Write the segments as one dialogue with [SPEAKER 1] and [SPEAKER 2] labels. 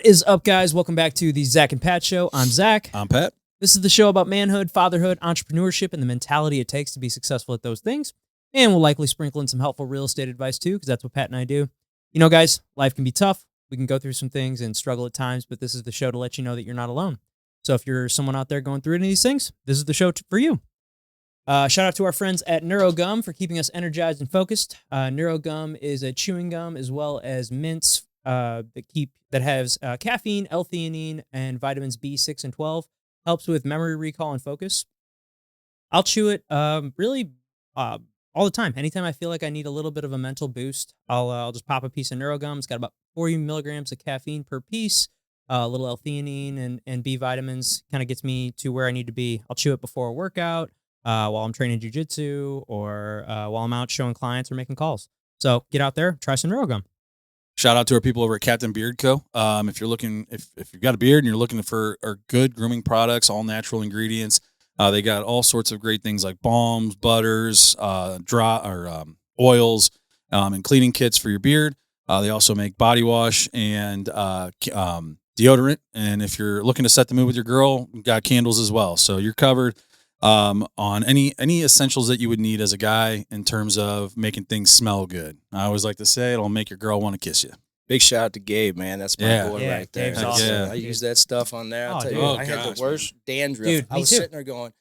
[SPEAKER 1] is up, guys? Welcome back to the Zach and Pat Show. I'm Zach.
[SPEAKER 2] I'm Pat.
[SPEAKER 1] This is the show about manhood, fatherhood, entrepreneurship, and the mentality it takes to be successful at those things. And we'll likely sprinkle in some helpful real estate advice, too, because that's what Pat and I do. You know, guys, life can be tough. We can go through some things and struggle at times, but this is the show to let you know that you're not alone. So if you're someone out there going through any of these things, this is the show for you. Shout out to our friends at NeuroGum for keeping us energized and focused. NeuroGum is a chewing gum as well as mints that has caffeine, L-theanine, and vitamins B6 and 12. Helps with memory recall and focus. I'll chew it really all the time. Anytime I feel like I need a little bit of a mental boost, I'll just pop a piece of NeuroGum. It's got about 40 milligrams of caffeine per piece. A little L-theanine and B vitamins kind of gets me to where I need to be. I'll chew it before a workout, while I'm training jiu-jitsu, or while I'm out showing clients or making calls. So get out there, try some NeuroGum.
[SPEAKER 2] Shout out to our people over at Captain Beard Co. If you're looking, if you've got a beard and you're looking for good grooming products, all natural ingredients, they got all sorts of great things like balms, butters, oils, and cleaning kits for your beard. They also make body wash and deodorant. And if you're looking to set the mood with your girl, we've got candles as well. So you're covered on any essentials that you would need as a guy in terms of making things smell good. I always like to say it'll make your girl want to kiss you.
[SPEAKER 3] Big shout out to Gabe, man. That's my boy right there.
[SPEAKER 1] Gabe's awesome.
[SPEAKER 3] Yeah. I use that stuff on there. I'll tell you, I had the worst dandruff.
[SPEAKER 1] Dude,
[SPEAKER 3] I was sitting there going,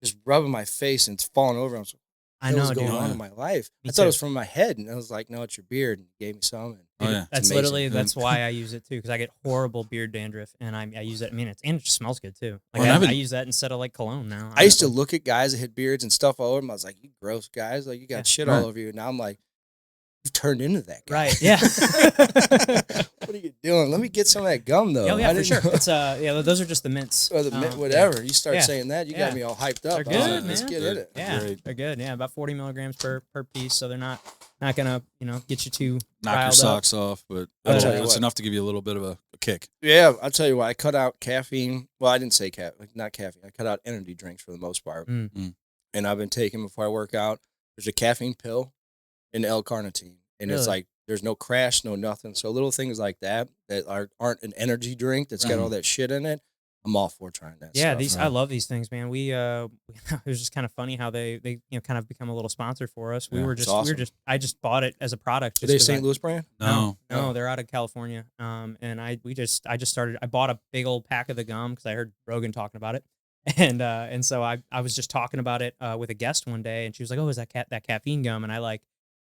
[SPEAKER 3] just rubbing my face and it's falling over. I was like, what's going on in my life? I thought it was from my head, and I was like, no, it's your beard. And he gave me some. And
[SPEAKER 1] that's amazing. That's why I use it too, because I get horrible beard dandruff, and I use it. I mean, it just smells good too. Like I use that instead of like cologne now.
[SPEAKER 3] I used to look at guys that had beards and stuff all over them. I was like, you gross guys, like you got shit all over you. Now I'm like, you've turned into that guy.
[SPEAKER 1] Right? Yeah.
[SPEAKER 3] What are you doing? Let me get some of that gum though.
[SPEAKER 1] Oh, yeah, for sure. It's those are just the mints.
[SPEAKER 3] Or the mint, whatever. You start saying that, you got me all hyped up.
[SPEAKER 1] They're good, man.
[SPEAKER 3] Let's get in it.
[SPEAKER 1] Yeah, they're good. Yeah, about 40 milligrams per piece, so they're not gonna get you too
[SPEAKER 2] knock your socks off, but it's enough to give you a little bit of a kick.
[SPEAKER 3] Yeah, I'll tell you what. I cut out caffeine. Well, I didn't say not caffeine. I cut out energy drinks for the most part, and I've been taking before I work out. There's a caffeine pill and L-carnitine, and it's like there's no crash, no nothing. So little things like that aren't an energy drink that's got all that shit in it. I'm all for trying that.
[SPEAKER 1] Yeah,
[SPEAKER 3] stuff,
[SPEAKER 1] I love these things, man. We it was just kind of funny how they kind of become a little sponsor for us. I just bought it as a product.
[SPEAKER 3] Are they a St. Louis brand?
[SPEAKER 1] No, they're out of California. And I bought a big old pack of the gum because I heard Rogan talking about it, and so I was just talking about it with a guest one day, and she was like, "Oh, is that caffeine gum?" And I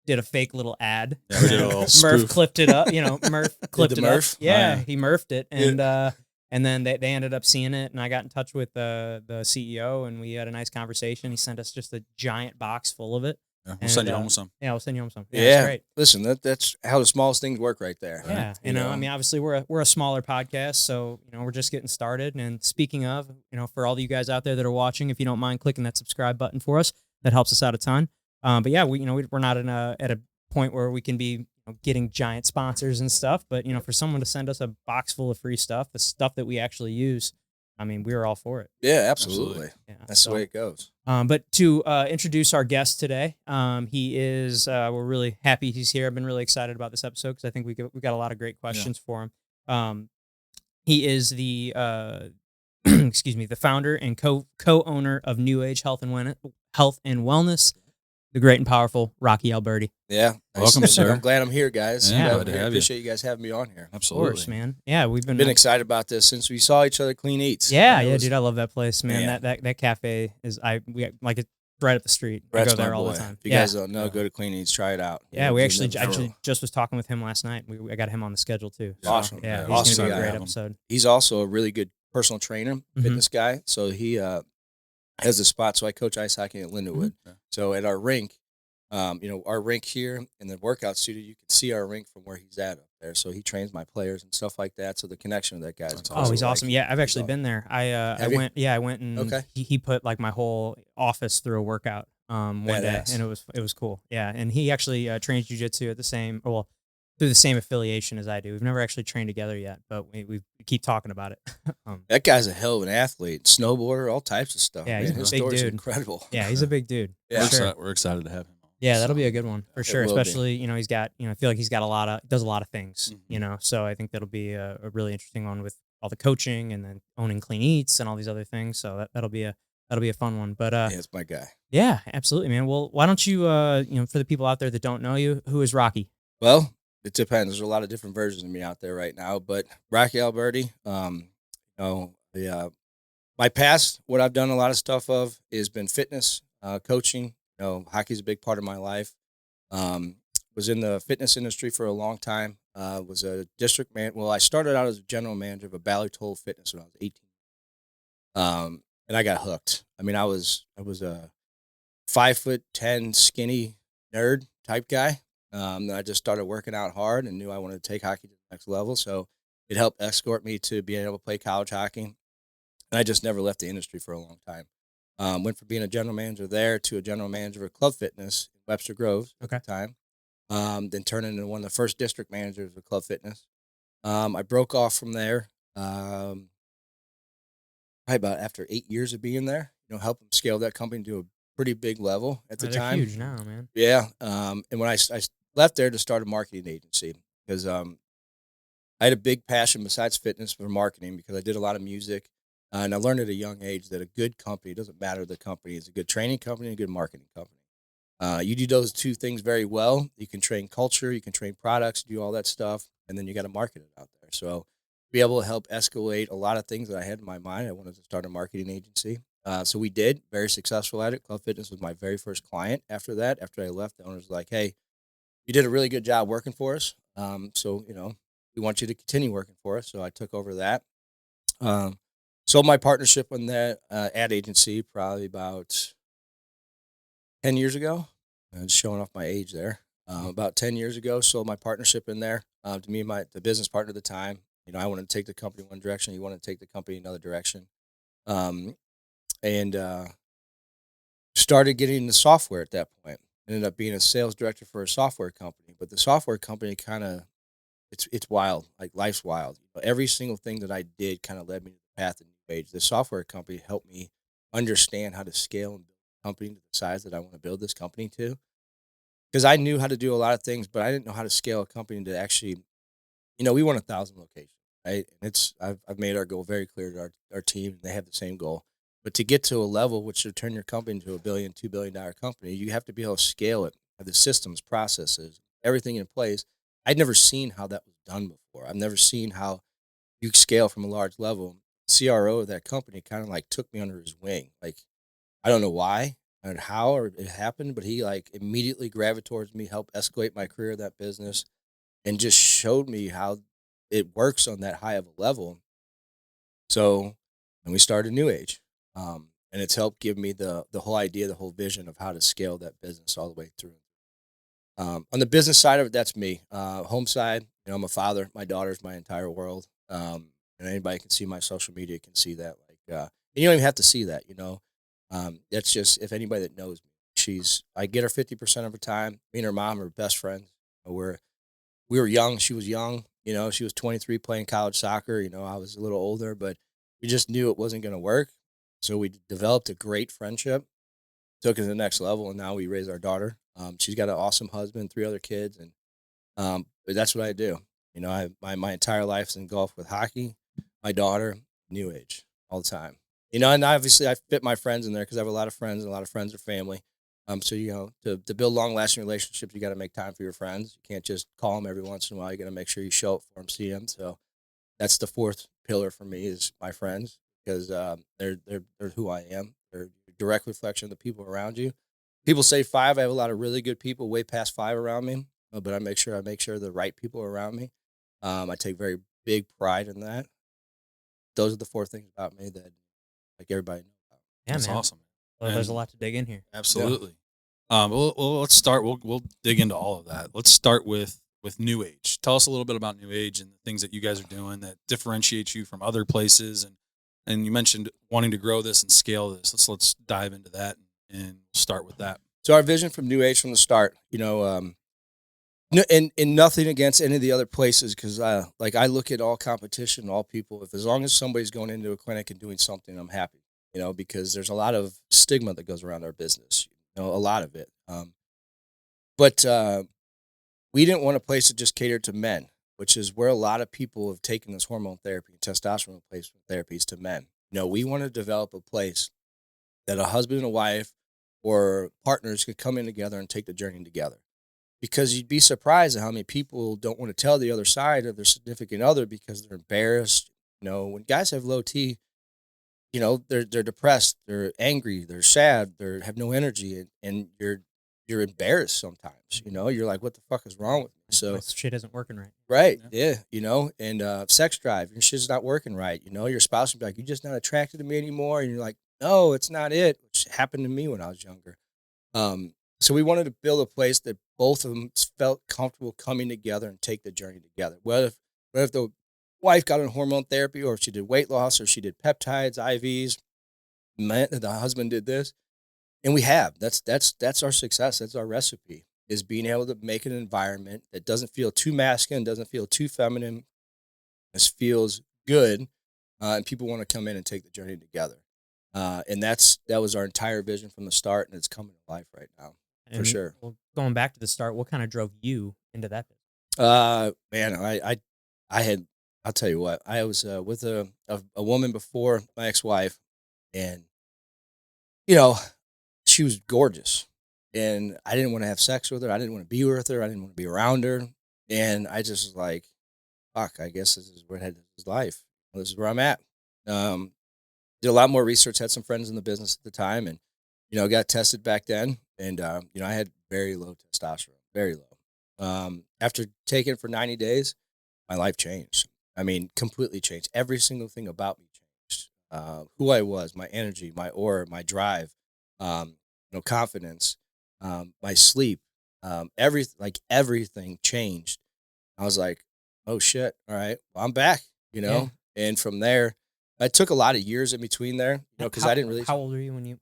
[SPEAKER 1] did a fake little ad.
[SPEAKER 2] Yeah,
[SPEAKER 1] Murph clipped it up. Murph clipped it up. Yeah, he Murphed it, and then they ended up seeing it, and I got in touch with the CEO, and we had a nice conversation. He sent us just a giant box full of it.
[SPEAKER 2] Yeah, we'll send you home with some.
[SPEAKER 1] Yeah, we'll send you home with some.
[SPEAKER 3] Yeah,
[SPEAKER 1] that's great.
[SPEAKER 3] Listen, that's how the smallest things work right there.
[SPEAKER 1] Yeah, I mean, obviously we're a smaller podcast, so we're just getting started. And speaking of, for all of you guys out there that are watching, if you don't mind clicking that subscribe button for us, that helps us out a ton. But yeah, we're not at a point where we can be getting giant sponsors and stuff. But for someone to send us a box full of free stuff, the stuff that we actually use, I mean, we're all for it.
[SPEAKER 3] Yeah, absolutely. Yeah, that's the way it goes.
[SPEAKER 1] But to introduce our guest today, he is. We're really happy he's here. I've been really excited about this episode because I think we got a lot of great questions for him. He is the the founder and co-owner of Neuage Health and Wellness. The great and powerful Rocky Aliberti.
[SPEAKER 3] Yeah.
[SPEAKER 2] Welcome, sir.
[SPEAKER 3] I'm glad I'm here, guys.
[SPEAKER 2] Yeah,
[SPEAKER 3] I appreciate you guys having me on here.
[SPEAKER 2] Absolutely.
[SPEAKER 1] Of course, man. Yeah, we've been
[SPEAKER 3] excited about this since we saw each other Clean Eats.
[SPEAKER 1] Yeah, dude, I love that place, man. That cafe is it's right up the street. I go there all the time.
[SPEAKER 3] If you guys don't know, go to Clean Eats, try it out.
[SPEAKER 1] Yeah, we actually just was talking with him last night. I got him on the schedule too. So,
[SPEAKER 3] awesome.
[SPEAKER 1] Yeah,
[SPEAKER 3] he's
[SPEAKER 1] going to be a great episode.
[SPEAKER 3] He's also a really good personal trainer, fitness guy. So he has a spot. So I coach ice hockey at Lindenwood. So at our rink, our rink here in the workout studio, you can see our rink from where he's at up there. So he trains my players and stuff like that. So the connection with that guy is
[SPEAKER 1] awesome. He's awesome. Yeah, I've actually been there. I went and he put like my whole office through a workout one day, and it was cool. Yeah, and he actually trains jiu-jitsu at through the same affiliation as I do. We've never actually trained together yet, but we keep talking about it.
[SPEAKER 3] That guy's a hell of an athlete, snowboarder, all types of stuff.
[SPEAKER 1] Yeah, he's a big dude.
[SPEAKER 3] Incredible.
[SPEAKER 1] Yeah, he's a big dude.
[SPEAKER 3] Yeah,
[SPEAKER 2] we're excited to have him on.
[SPEAKER 1] Yeah, that'll
[SPEAKER 3] So,
[SPEAKER 1] be a good one for
[SPEAKER 3] it
[SPEAKER 1] sure.
[SPEAKER 3] will be.
[SPEAKER 1] Especially, he's got, I feel like he's got does a lot of things,
[SPEAKER 2] Mhm.
[SPEAKER 1] So I think that'll be a really interesting one with all the coaching and then owning Clean Eats and all these other things. So that'll be a fun one. But
[SPEAKER 3] Yeah, it's my guy.
[SPEAKER 1] yeah, absolutely, man. Well, why don't you, for the people out there that don't know you, who is Rocky?
[SPEAKER 3] Well, it depends. There's a lot of different versions of me out there right now, but Rocky Aliberti, my past, what I've done a lot of stuff of is been fitness, coaching. Hockey's a big part of my life. Um, was in the fitness industry for a long time. Was a district man. Well, I started out as a general manager of a Ballard-Toll Fitness when I was 18. And I got hooked. I mean, I was a 5'10" skinny nerd type guy. I just started working out hard and knew I wanted to take hockey to the next level. So it helped escort me to being able to play college hockey. And I just never left the industry for a long time. Went from being a general manager there to a general manager of Club Fitness in Webster Groves at
[SPEAKER 1] Okay.
[SPEAKER 3] the time. Then turned into one of the first district managers of Club Fitness. I broke off from there probably about after 8 years of being there. Help them scale that company to a pretty big level at the
[SPEAKER 1] They're
[SPEAKER 3] time.
[SPEAKER 1] huge now, man.
[SPEAKER 3] Yeah. And when I left there to start a marketing agency because I had a big passion besides fitness for marketing because I did a lot of music. And I learned at a young age that a good company, doesn't matter the company, is a good training company and a good marketing company. You do those two things very well. You can train culture, you can train products, do all that stuff, and then you got to market it out there. So be able to help escalate a lot of things that I had in my mind. I wanted to start a marketing agency. So we did, very successful at it. Club Fitness was my very first client after that. After I left, the owner was like, hey, you did a really good job working for us. So, we want you to continue working for us. So I took over that. Sold my partnership on that ad agency probably about 10 years ago. Just showing off my age there. About 10 years ago, sold my partnership in there to me and the business partner at the time. I wanted to take the company one direction. He wanted to take the company another direction. And started getting into software at that point. Ended up being a sales director for a software company. But the software company kind of, it's wild. Like life's wild. Every single thing that I did kind of led me to the path of Neuage. The software company helped me understand how to scale and build a company to the size that I want to build this company to. Because I knew how to do a lot of things, but I didn't know how to scale a company to actually, we want 1,000 locations, right? And I've made our goal very clear to our team. They have the same goal. But to get to a level which should turn your company into $1 billion, $2 billion company, you have to be able to scale it, have the systems, processes, everything in place. I'd never seen how that was done before. I've never seen how you scale from a large level. CRO of that company kind of like took me under his wing. Like, I don't know why and how or it happened, but he like immediately gravitated towards me, helped escalate my career in that business, and just showed me how it works on that high of a level. So, and we started Neuage, and it's helped give me the whole idea, the whole vision of how to scale that business all the way through. On the business side of it, that's me. Home side, I'm a father. My daughter's my entire world. And anybody can see my social media can see that. And you don't even have to see that, That's just if anybody that knows me. I get her 50% of her time. Me and her mom are best friends. We were young. She was young. She was 23 playing college soccer. I was a little older, but we just knew it wasn't going to work. So we developed a great friendship, took it to the next level, and now we raise our daughter. She's got an awesome husband, 3 other kids, and but that's what I do. My entire life's engulfed with hockey, my daughter, Neuage all the time. And obviously I fit my friends in there because I have a lot of friends, and a lot of friends are family. So to build long lasting relationships, you got to make time for your friends. You can't just call them every once in a while. You got to make sure you show up for them, see them. So that's the fourth pillar for me is my friends because they're who I am. They're a direct reflection of the people around you. People say 5. I have a lot of really good people way past 5 around me, but I make sure the right people are around me. I take very big pride in that. Those are the 4 things about me that like everybody knows about.
[SPEAKER 1] Yeah,
[SPEAKER 2] That's
[SPEAKER 1] man.
[SPEAKER 2] awesome.
[SPEAKER 1] Well, there's a
[SPEAKER 2] And
[SPEAKER 1] lot to dig in here.
[SPEAKER 2] absolutely. Well, let's start. We'll dig into all of that. Let's start with Neuage. Tell us a little bit about Neuage and the things that you guys are doing that differentiates you from other places. And you mentioned wanting to grow this and scale this. Let's dive into that and start with that.
[SPEAKER 3] So our vision from Neuage from the start, and nothing against any of the other places because I look at all competition, all people. If as long as somebody's going into a clinic and doing something, I'm happy. Because there's a lot of stigma that goes around our business. A lot of it. But we didn't want a place that just catered to men, which is where a lot of people have taken this hormone therapy and testosterone replacement therapies to men. No, we want to develop a place that a husband and a wife or partners could come in together and take the journey together. Because you'd be surprised at how many people don't want to tell the other side of their significant other because they're embarrassed. When guys have low T, they're depressed, they're angry, they're sad, they have no energy, and you're embarrassed sometimes. You're like, what the fuck is wrong with me? So
[SPEAKER 1] This shit isn't working right.
[SPEAKER 3] right, yeah, and sex drive, your shit's not working right. Your spouse would be like, you're just not attracted to me anymore, and you're like, no, it's not it, which happened to me when I was younger. So we wanted to build a place that both of them felt comfortable coming together and take the journey together. What if the wife got on hormone therapy, or if she did weight loss, or she did peptides, IVs, the husband did this, and we have. That's our success. That's our recipe, is being able to make an environment that doesn't feel too masculine, doesn't feel too feminine. This feels good, and people want to come in and take the journey together. And that was our entire vision from the start, and it's coming to life right now. For sure.
[SPEAKER 1] Well, going back to the start, what kind of drove you into that business?
[SPEAKER 3] Man, I'll tell you what, I was with a woman before, my ex-wife, and she was gorgeous, and I didn't want to have sex with her. I didn't want to be with her. I didn't want to be around her, and I just was like, fuck, I guess this is this is life. This is where I'm at. Did a lot more research, had some friends in the business at the time, and got tested back then, and I had very low testosterone, very low. After taking it for 90 days, my life changed. I mean, completely changed. Every single thing about me changed. Who I was, my energy, my aura, my drive, confidence, my sleep, everything changed. I was like, oh shit, all right, well, I'm back,
[SPEAKER 1] Yeah.
[SPEAKER 3] And from there, I took a lot of years in between there, because I didn't really.
[SPEAKER 1] How old were you when it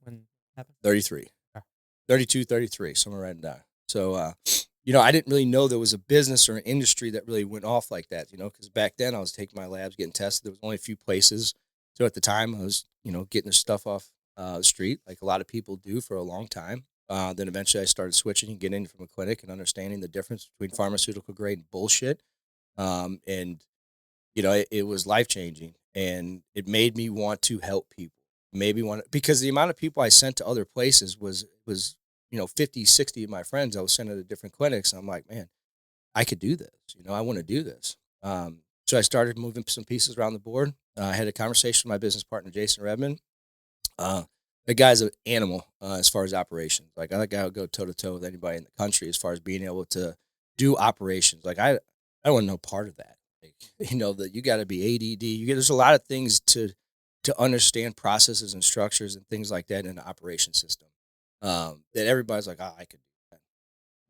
[SPEAKER 1] happened?
[SPEAKER 3] 33,
[SPEAKER 1] Okay.
[SPEAKER 3] 32, 33, somewhere right in there. So, I didn't really know there was a business or an industry that really went off like that, because back then I was taking my labs, getting tested. There was only a few places. So at the time I was, getting the stuff off the street, like a lot of people do for a long time. Then eventually I started switching and getting from a clinic and understanding the difference between pharmaceutical grade and bullshit. And it was life-changing, and it made me want to help people. Because the amount of people I sent to other places was 50, 60 of my friends I was sending to different clinics. And I'm like, man, I could do this. I want to do this. So I started moving some pieces around the board. I had a conversation with my business partner, Jason Redmond. The guy's an animal as far as operations. Like, that guy would go toe-to-toe with anybody in the country as far as being able to do operations. Like, I want no part of that. Like, that you got to be ADD. There's a lot of things to understand processes and structures and things like that in an operation system. That everybody's like, oh, I could do that.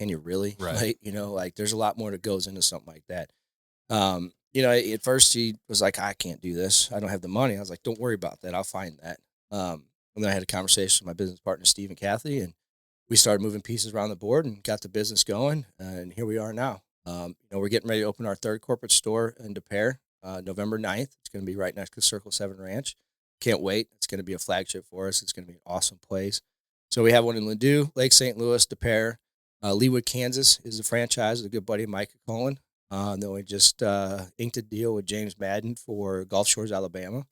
[SPEAKER 3] Can you really?
[SPEAKER 2] Right.
[SPEAKER 3] Like there's a lot more that goes into something like that. At first he was like, I can't do this. I don't have the money. I was like, don't worry about that. I'll find that. And then I had a conversation with my business partner, Steve and Kathy, and we started moving pieces around the board and got the business going. And here we are now. We're getting ready to open our third corporate store in Des Peres, November 9th. It's going to be right next to Circle 7 Ranch. Can't wait. It's going to be a flagship for us. It's going to be an awesome place. So we have one in Ladue, Lake St. Louis, Des Peres. Leawood, Kansas is the franchise with a good buddy, Mike Cullen. Then we just inked a deal with James Madden for Gulf Shores, Alabama.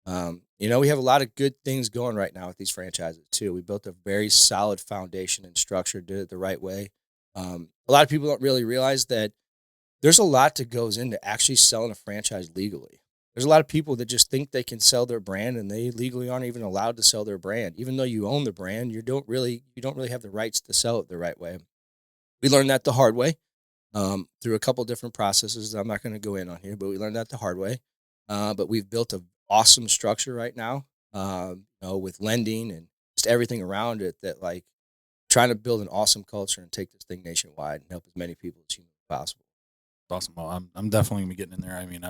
[SPEAKER 3] We have a lot of good things going right now with these franchises too. We built a very solid foundation and structure, did it the right way. A lot of people don't really realize that there's a lot that goes into actually selling a franchise legally. There's a lot of people that just think they can sell their brand, and they legally aren't even allowed to sell their brand. Even though you own the brand, you don't really have the rights to sell it the right way. We learned that the hard way through a couple different processes that I'm not going to go in on here, but we learned that the hard way. But we've built an awesome structure right now, with lending and just everything around it, that like trying to build an awesome culture and take this thing nationwide and help as many people as humanly possible.
[SPEAKER 2] Awesome. Well, I'm definitely gonna be getting in there. I mean,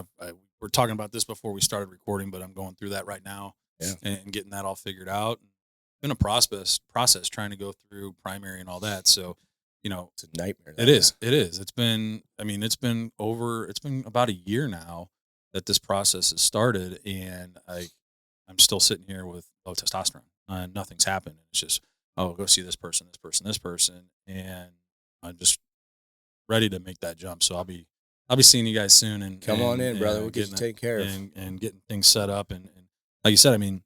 [SPEAKER 2] we're talking about this before we started recording, but I'm going through that right now, and getting that all figured out. It's been a process trying to go through primary and all that. So,
[SPEAKER 3] it's a nightmare.
[SPEAKER 2] It is. It's been about a year now that this process has started, and I'm still sitting here with low testosterone, and nothing's happened. It's just, oh, go see this person, and I'm just ready to make that jump. So I'll be seeing you guys soon, and
[SPEAKER 3] Come on in, brother. We'll get you
[SPEAKER 2] getting
[SPEAKER 3] taken care of.
[SPEAKER 2] and getting things set up. And like you said, I mean,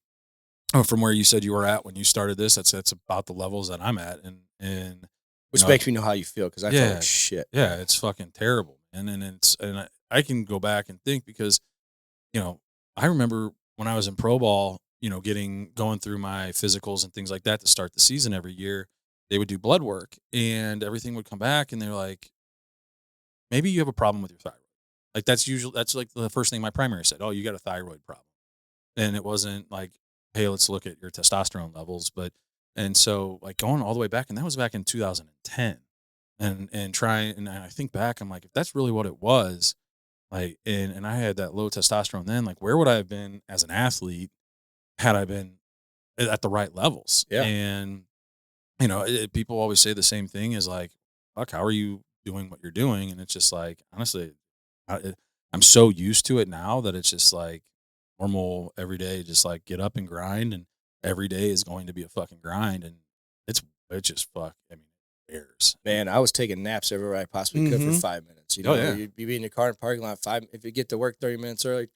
[SPEAKER 2] from where you said you were at when you started this, that's about the levels that I'm at, and
[SPEAKER 3] which makes me know how you feel, because I feel like shit.
[SPEAKER 2] Yeah, it's fucking terrible, and I can go back and think, because I remember when I was in pro ball, going through my physicals and things like that to start the season every year. They would do blood work and everything would come back, and they're like, maybe you have a problem with your thyroid. Like that's like the first thing my primary said. Oh, you got a thyroid problem. And it wasn't like, hey, let's look at your testosterone levels. And so like going all the way back, and that was back in 2010, and I think back, I'm like, if that's really what it was, like, and I had that low testosterone then, like, where would I have been as an athlete had I been at the right levels?
[SPEAKER 3] Yeah.
[SPEAKER 2] And people always say the same thing, is like, fuck, how are you doing what you're doing? And it's just like, honestly, I'm so used to it now that it's just like normal every day, just like get up and grind, and every day is going to be a fucking grind, and it's just fuck. I mean, it airs.
[SPEAKER 3] Man, I was taking naps everywhere I possibly could for 5 minutes. You'd be in your car in the parking lot if you get to work 30 minutes early.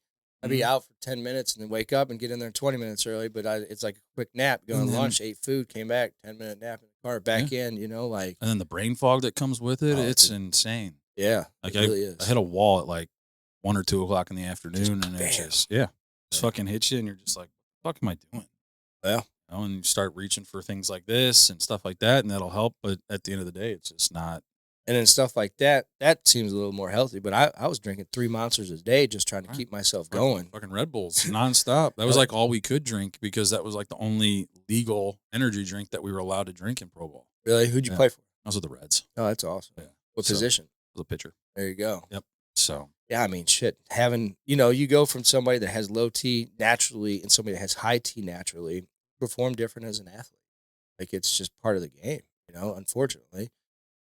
[SPEAKER 3] I'd be out for 10 minutes and then wake up and get in there 20 minutes early. But it's like a quick nap, going to lunch, ate food, came back, 10-minute nap in the car, back in, like.
[SPEAKER 2] And then the brain fog that comes with it, it's insane.
[SPEAKER 3] Yeah,
[SPEAKER 2] like
[SPEAKER 3] it really is.
[SPEAKER 2] I hit a wall at like 1 or 2 o'clock in the afternoon, and
[SPEAKER 3] bam.
[SPEAKER 2] it just fucking hits you, and you're just like, what the fuck am I doing?
[SPEAKER 3] Yeah.
[SPEAKER 2] And you start reaching for things like this and stuff like that, and that'll help. But at the end of the day, it's just not.
[SPEAKER 3] And then stuff like that seems a little more healthy. But I was drinking 3 Monsters a day just trying to keep myself going.
[SPEAKER 2] Fucking Red Bulls nonstop. That was like all we could drink, because that was like the only legal energy drink that we were allowed to drink in pro ball.
[SPEAKER 3] Really? Who'd you play for?
[SPEAKER 2] I was with the Reds.
[SPEAKER 3] Oh, that's awesome.
[SPEAKER 2] Yeah.
[SPEAKER 3] What position?
[SPEAKER 2] I was a pitcher.
[SPEAKER 3] There you go.
[SPEAKER 2] Yep. So.
[SPEAKER 3] Yeah, I mean, shit. Having, you go from somebody that has low T naturally and somebody that has high T naturally, perform different as an athlete. Like, it's just part of the game, unfortunately.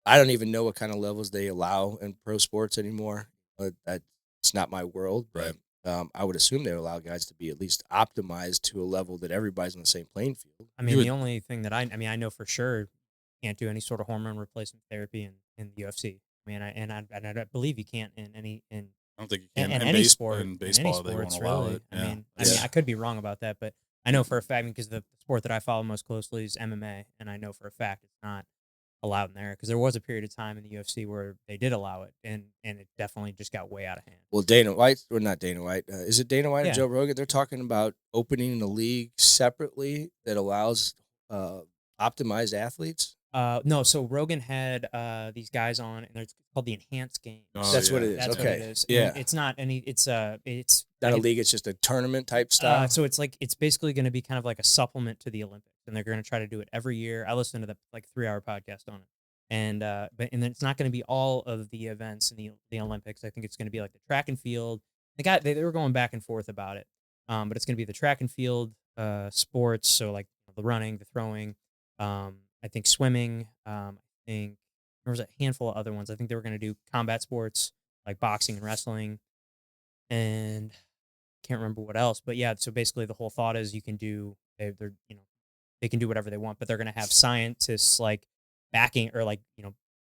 [SPEAKER 3] I don't even know what kind of levels they allow in pro sports anymore. It's not my world, but I would assume they allow guys to be at least optimized to a level that everybody's on the same playing field.
[SPEAKER 1] I mean, the only thing that I know for sure, can't do any sort of hormone replacement therapy in the UFC. I mean, I believe you can't in any
[SPEAKER 2] I don't think you can
[SPEAKER 1] in any sport.
[SPEAKER 2] In baseball, they won't allow it.
[SPEAKER 1] Yeah. I mean, I could be wrong about that, but I know for a fact, because the sport that I follow most closely is MMA, and I know for a fact it's not allowed in there, because there was a period of time in the UFC where they did allow it, and it definitely just got way out of hand.
[SPEAKER 3] Well, Dana White, or not Dana White, is it Dana White
[SPEAKER 1] Yeah.
[SPEAKER 3] and Joe Rogan? They're talking about opening the league separately that allows optimized athletes.
[SPEAKER 1] No, so Rogan had these guys on, and it's called the Enhanced Game.
[SPEAKER 3] That's what it is.
[SPEAKER 1] That's
[SPEAKER 3] okay.
[SPEAKER 1] what it is. And
[SPEAKER 3] yeah.
[SPEAKER 1] it's not any. It's
[SPEAKER 3] not a league. It's just a tournament type style.
[SPEAKER 1] So it's basically going to be kind of like a supplement to the Olympics, and they're going to try to do it every year. I listened to the 3-hour podcast on it, and then it's not going to be all of the events in the Olympics. I think it's going to be like the track and field. They were going back and forth about it, but it's going to be the track and field sports. So like the running, the throwing. I think swimming. I think there was a handful of other ones. I think they were going to do combat sports like boxing and wrestling, and can't remember what else. But yeah, so basically the whole thought is they can do whatever they want, but they're going to have scientists like backing or like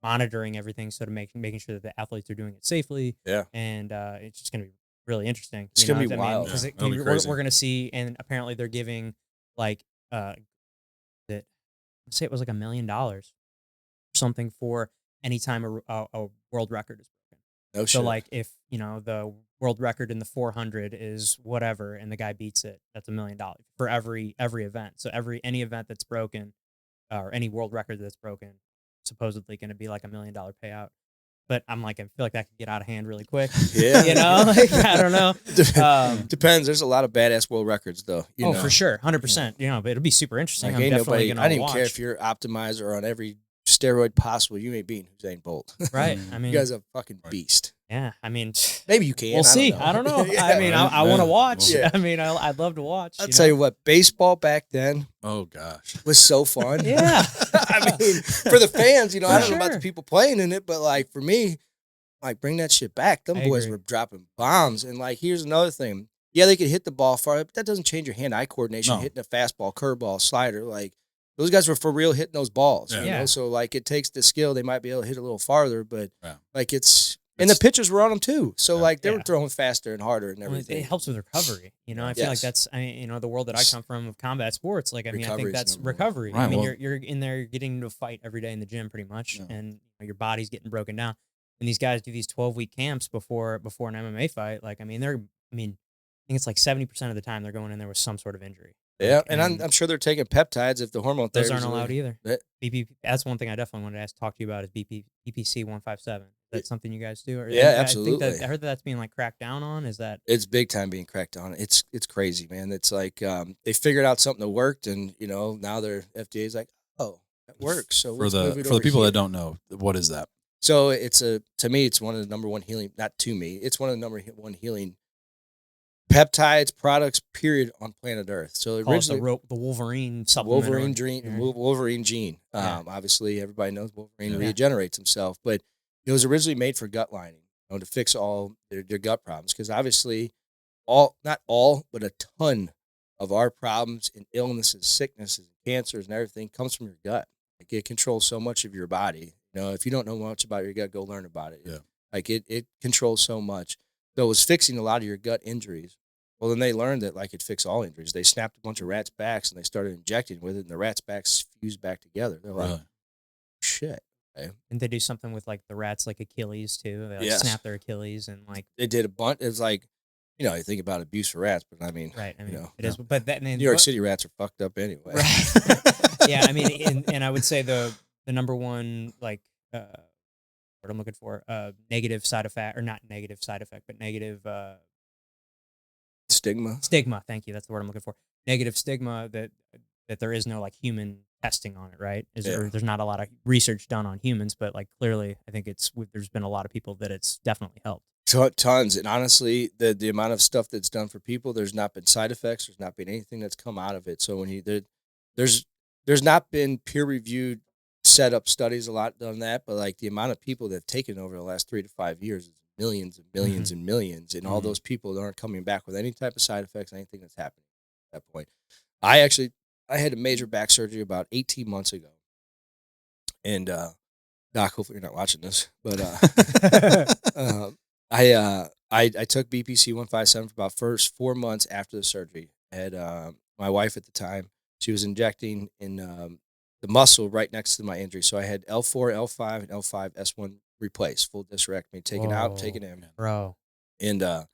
[SPEAKER 1] monitoring everything, so to making sure that the athletes are doing it safely.
[SPEAKER 3] Yeah,
[SPEAKER 1] and it's just going to be really interesting.
[SPEAKER 3] It's going to be wild
[SPEAKER 1] because
[SPEAKER 2] be
[SPEAKER 1] we're going to see, and apparently they're giving like say it was like $1 million something for any time a world record is broken.
[SPEAKER 3] No shit.
[SPEAKER 1] So like if the world record in the 400 is whatever and the guy beats it, that's $1 million for every event. So any event that's broken or any world record that's broken, supposedly going to be like $1 million payout. But I'm like, I feel like that could get out of hand really quick.
[SPEAKER 3] Yeah.
[SPEAKER 1] I don't know.
[SPEAKER 3] Depends. There's a lot of badass world records, though.
[SPEAKER 1] For sure. 100%. But it'll be super interesting.
[SPEAKER 3] Like,
[SPEAKER 1] I'm definitely going to watch.
[SPEAKER 3] I don't even care if you're optimizer or on every steroid possible. You ain't beating Usain Bolt.
[SPEAKER 1] Right. I mean,
[SPEAKER 3] you guys are a fucking beast.
[SPEAKER 1] Yeah. I mean,
[SPEAKER 3] maybe you can.
[SPEAKER 1] We'll see. I don't know.
[SPEAKER 3] Yeah.
[SPEAKER 1] I mean, I want to watch.
[SPEAKER 3] Yeah.
[SPEAKER 1] I mean, I'd love to watch.
[SPEAKER 3] I'll tell you what, baseball back then
[SPEAKER 2] Oh gosh,
[SPEAKER 3] was so fun.
[SPEAKER 1] Yeah.
[SPEAKER 3] I mean, for the fans, I don't know about
[SPEAKER 1] sure.
[SPEAKER 3] the people playing in it, but like for me, like bring that shit back. Them boys
[SPEAKER 1] agree.
[SPEAKER 3] were dropping bombs. And like, here's another thing. Yeah, they could hit the ball far, but that doesn't change your hand-eye coordination.
[SPEAKER 2] No.
[SPEAKER 3] Hitting a fastball, curveball, slider. Like, those guys were for real hitting those balls.
[SPEAKER 2] Yeah.
[SPEAKER 3] You know? So like it takes the skill. They might be able to hit a little farther, but like and the pitchers were on them too. So like they were throwing faster and harder and everything.
[SPEAKER 1] It helps with recovery. You know, I feel like that's the world that I come from of combat sports. Like I mean, I think that's recovery.
[SPEAKER 2] Right,
[SPEAKER 1] I mean, you're in there, you're getting into a fight every day in the gym, pretty much, and your body's getting broken down. And these guys do these 12-week camps before an MMA fight. Like I mean, I think it's like 70% of the time they're going in there with some sort of injury.
[SPEAKER 3] Yeah, and I'm sure they're taking peptides if the hormone
[SPEAKER 1] those aren't allowed either. That's one thing I definitely wanted to talk to you about is BPC 157. Is that something you guys do? Or,
[SPEAKER 3] absolutely.
[SPEAKER 1] I heard that's being like cracked down on. Is that?
[SPEAKER 3] It's big time being cracked on. It's crazy, man. It's like they figured out something that worked, and now their FDA's like, oh, that works. So
[SPEAKER 2] for the people that don't know, what is that?
[SPEAKER 3] So to me, it's one of the number one healing. Not to me, it's one of the number one healing peptides products, period, on planet Earth. So originally
[SPEAKER 1] the Wolverine supplement.
[SPEAKER 3] Wolverine gene. Obviously, everybody knows Wolverine regenerates himself, but it was originally made for gut lining, to fix all their gut problems. Because obviously, not all, but a ton of our problems and illnesses, sicknesses, cancers, and everything comes from your gut. Like it controls so much of your body. If you don't know much about your gut, go learn about it.
[SPEAKER 2] Yeah.
[SPEAKER 3] Like it controls so much. So it was fixing a lot of your gut injuries. Well, then they learned that like it fixed all injuries. They snapped a bunch of rats' backs and they started injecting with it, and the rats' backs fused back together. They're like, shit. Okay.
[SPEAKER 1] And they do something with like the rats, like Achilles too. They snap their Achilles and like
[SPEAKER 3] they did a bunch. It's like, you think about abuse for rats, but I mean,
[SPEAKER 1] right. I mean, it is. But that
[SPEAKER 3] New York City rats are fucked up anyway.
[SPEAKER 1] Right. Yeah, I mean, and I would say the number one what I'm looking for negative side effect, or not negative side effect, but negative
[SPEAKER 3] stigma.
[SPEAKER 1] Thank you. That's the word I'm looking for. Negative stigma that there is no like human testing on it, right? There's not a lot of research done on humans, but like clearly, I think there's been a lot of people that it's definitely helped.
[SPEAKER 3] Tons, and honestly, the amount of stuff that's done for people, there's not been side effects. There's not been anything that's come out of it. So when there's not been peer reviewed set up studies a lot done that, but like the amount of people that have taken over the last 3 to 5 years is millions and millions and millions, and all those people aren't coming back with any type of side effects, anything that's happening at that point. I had a major back surgery about 18 months ago, and Doc, hopefully you're not watching this, but I took BPC 157 for about first 4 months after the surgery. I had my wife at the time, she was injecting in the muscle right next to my injury. So I had L4, L5, and L5 S1 replaced, full discectomy, taken out, taken in.
[SPEAKER 1] Bro.
[SPEAKER 3] And I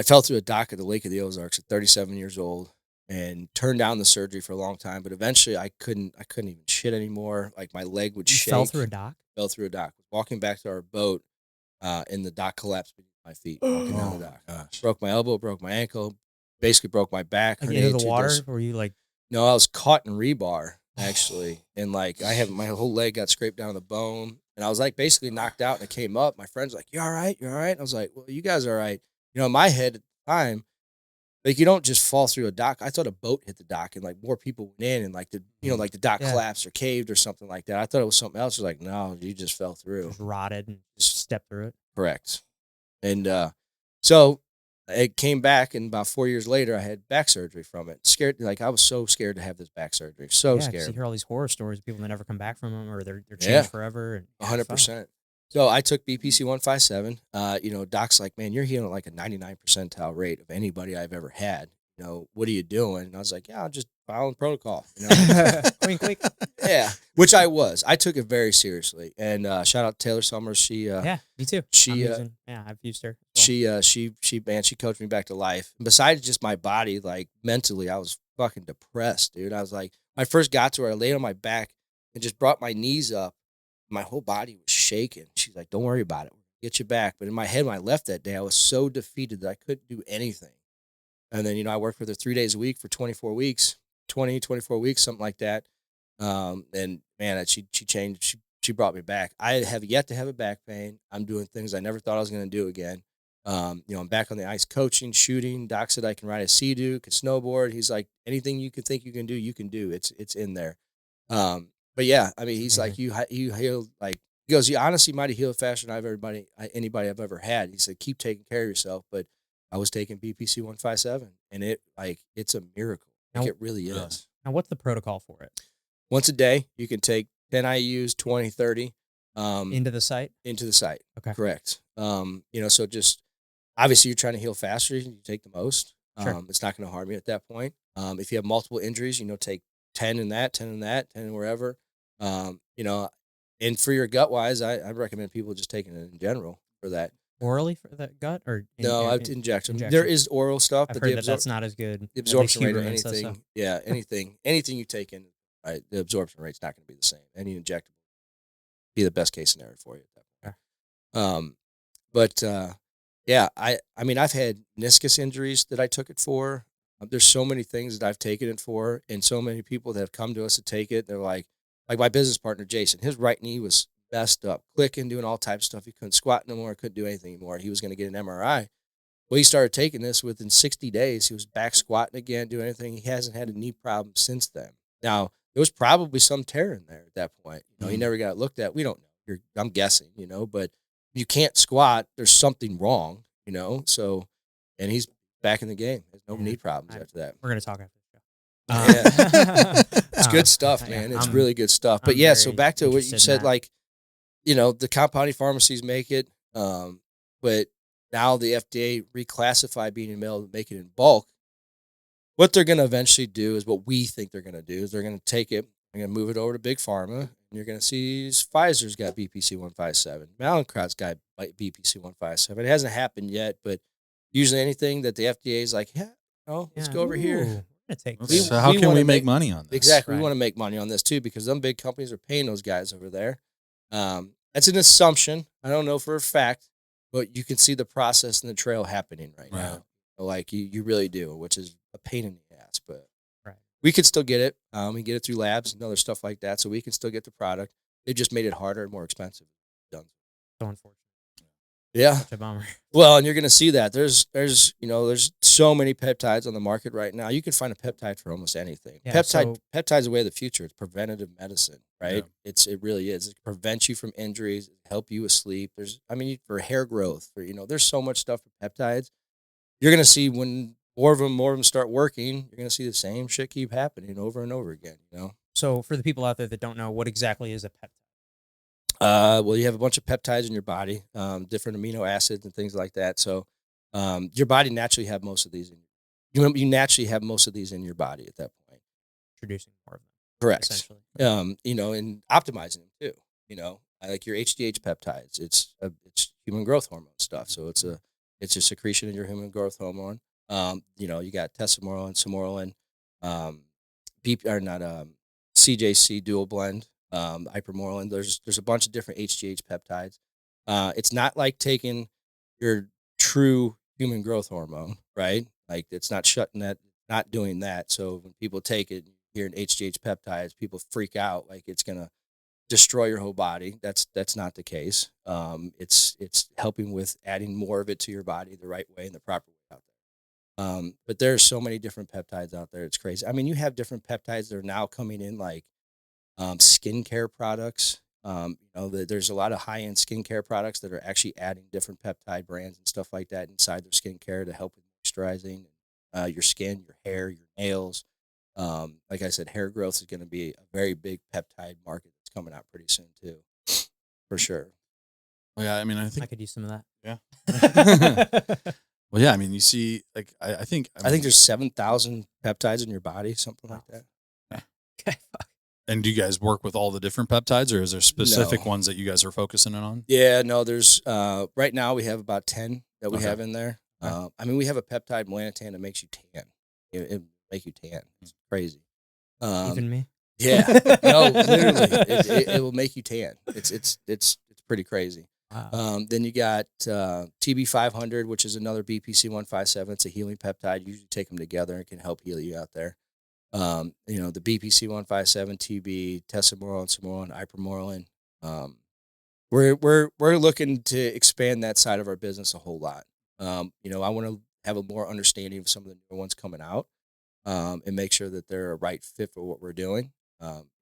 [SPEAKER 3] fell through a dock at the Lake of the Ozarks at 37 years old and turned down the surgery for a long time. But eventually I couldn't even shit anymore. Like my leg would shake.
[SPEAKER 1] Fell through a dock?
[SPEAKER 3] Fell through a dock. Walking back to our boat, and the dock collapsed beneath my feet. Walking down the dock.
[SPEAKER 2] Gosh.
[SPEAKER 3] Broke my elbow, broke my ankle, basically broke my back.
[SPEAKER 1] Like into the water? Were you like?
[SPEAKER 3] No, I was caught in rebar, actually. And like my whole leg got scraped down to the bone. And I was like basically knocked out, and it came up. My friend's like, "You all right? You all right?" And I was like, "Well, you guys are all right." In my head at the time, like you don't just fall through a dock. I thought a boat hit the dock and like more people went in, and like the dock collapsed or caved or something like that. I thought it was something else. It was like, no, you just fell through.
[SPEAKER 1] Just rotted and just stepped through it.
[SPEAKER 3] Correct. And so it came back, and about 4 years later, I had back surgery from it. Scared, like I was so scared to have this back surgery. So scared.
[SPEAKER 1] You hear all these horror stories of people that never come back from them, or they're changed forever.
[SPEAKER 3] 100%. So I took BPC 157. Doc's like, man, you're healing at like a 99 percentile rate of anybody I've ever had. What are you doing? And I was like, yeah, I'm just following protocol.
[SPEAKER 1] Wink, wink.
[SPEAKER 3] Yeah, which I was. I took it very seriously. And shout out to Taylor Summers. She
[SPEAKER 1] me too. I've used her. Well.
[SPEAKER 3] She coached me back to life. And besides just my body, like mentally, I was fucking depressed, dude. I was like, when I first got to her, I laid on my back and just brought my knees up. My whole body was shaking. She's like, don't worry about it. We'll get you back. But in my head, when I left that day, I was so defeated that I couldn't do anything. And then, I worked with her 3 days a week for 24 weeks, 24 weeks, something like that. And man, she changed. She brought me back. I have yet to have a back pain. I'm doing things I never thought I was going to do again. I'm back on the ice coaching, shooting. Doc said I can ride a Sea-Doo, can snowboard. He's like, anything you can think you can do, you can do. It's in there. But yeah, I mean, he's like, you healed, like, he goes, you honestly might have healed faster than anybody I've ever had. He said, keep taking care of yourself. But I was taking BPC 157, and it's a miracle. Like, it really is.
[SPEAKER 1] Now, what's the protocol for it?
[SPEAKER 3] Once a day, you can take 10 IUs, 20, 30.
[SPEAKER 1] Into the site?
[SPEAKER 3] Into the site.
[SPEAKER 1] Okay.
[SPEAKER 3] Correct. So just obviously you're trying to heal faster, you take the most.
[SPEAKER 1] Sure.
[SPEAKER 3] It's not going to harm you at that point. If you have multiple injuries, take 10 in that, 10 in that, 10 in wherever. And for your gut wise, I recommend people just taking it in general for that.
[SPEAKER 1] Orally for that gut or
[SPEAKER 3] No, I have to inject them. There is oral stuff,
[SPEAKER 1] I've
[SPEAKER 3] but
[SPEAKER 1] heard that's not as good.
[SPEAKER 3] The absorption rate of
[SPEAKER 1] Huberman says
[SPEAKER 3] anything,
[SPEAKER 1] so.
[SPEAKER 3] anything you take in, right, the absorption rate's not going to be the same. Any injectable be the best case scenario for you at that point. I've had meniscus injuries that I took it for. There's so many things that I've taken it for, and so many people that have come to us to take it. They're like my business partner Jason. His right knee was messed up, clicking, doing all types of stuff. He couldn't squat no more, couldn't do anything anymore. He was going to get an MRI. Well, he started taking this within 60 days. He was back squatting again, doing anything. He hasn't had a knee problem since then. Now, there was probably some tear in there at that point. He never got it looked at. We don't know. I'm guessing, but you can't squat. There's something wrong, So, and he's back in the game. There's no knee problems after that.
[SPEAKER 1] We're going to talk after the show.
[SPEAKER 3] It's good stuff, man. It's really good stuff. But so back to what you said, the compounding pharmacies make it, but now the FDA reclassified being able to make it in bulk. What they're going to eventually do is what we think they're going to do is they're going to take it, they're going to move it over to Big Pharma, and you're going to see Pfizer's got BPC 157, Mallinckrodt's got BPC 157. It hasn't happened yet, but usually anything that the FDA is like, let's go over here.
[SPEAKER 2] So how can we make money on this?
[SPEAKER 3] Exactly. Right. We want to make money on this too because them big companies are paying those guys over there. That's an assumption. I don't know for a fact, but you can see the process and the trail happening right now. Like you really do, which is a pain in the ass, but we could still get it. We get it through labs and other stuff like that, so we can still get the product. They just made it harder and more expensive.
[SPEAKER 1] So unfortunate.
[SPEAKER 3] Yeah.
[SPEAKER 1] Such a bummer.
[SPEAKER 3] Well, and you're going to see that there's so many peptides on the market right now. You can find a peptide for almost anything.
[SPEAKER 1] Yeah,
[SPEAKER 3] Peptide's the way of the future. It's preventative medicine, right?
[SPEAKER 2] Yeah.
[SPEAKER 3] It really is. It prevents you from injuries, help you with sleep. For hair growth, there's so much stuff for peptides. You're going to see when more of them start working, you're going to see the same shit keep happening over and over again,
[SPEAKER 1] So for the people out there that don't know, what exactly is a peptide?
[SPEAKER 3] Well, you have a bunch of peptides in your body, different amino acids and things like that. So, your body naturally have most of these. You naturally have most of these in your body at that point.
[SPEAKER 1] Introducing more of them.
[SPEAKER 3] Correct.
[SPEAKER 1] Essentially.
[SPEAKER 3] And optimizing them too. I like your HGH peptides. It's human growth hormone stuff. So it's a secretion in your human growth hormone. You got testosterone, CJC dual blend. Hypermorelin. There's a bunch of different HGH peptides. It's not like taking your true human growth hormone, right? Like it's not not doing that. So when people take it, hear an HGH peptides, people freak out like it's gonna destroy your whole body. That's not the case. It's helping with adding more of it to your body the right way and the proper way out there. But there's so many different peptides out there. It's crazy. I mean, you have different peptides that are now coming in like skincare products. There's a lot of high-end skincare products that are actually adding different peptide brands and stuff like that inside their skincare to help with moisturizing your skin, your hair, your nails. Like I said, hair growth is going to be a very big peptide market that's coming out pretty soon too, for sure.
[SPEAKER 2] Well, yeah, I mean, I think
[SPEAKER 1] I could use some of that.
[SPEAKER 2] Yeah. Well, yeah, I mean, you see, like, I think
[SPEAKER 3] there's 7,000 peptides in your body, something like that.
[SPEAKER 1] Okay.
[SPEAKER 2] And do you guys work with all the different peptides, or is there specific ones that you guys are focusing in on?
[SPEAKER 3] Yeah, no, there's right now we have about 10 that we have in there. We have a peptide melanotan that makes you tan. It make you tan. It's crazy.
[SPEAKER 1] Even me?
[SPEAKER 3] Yeah. No, literally, it will make you tan. It's pretty crazy.
[SPEAKER 1] Wow.
[SPEAKER 3] Then you got TB500, which is another BPC 157. It's a healing peptide. You usually take them together and it can help heal you out there. The BPC 157, TB, testosterone, hypermorelin. We're looking to expand that side of our business a whole lot. I want to have a more understanding of some of the new ones coming out, and make sure that they're a right fit for what we're doing.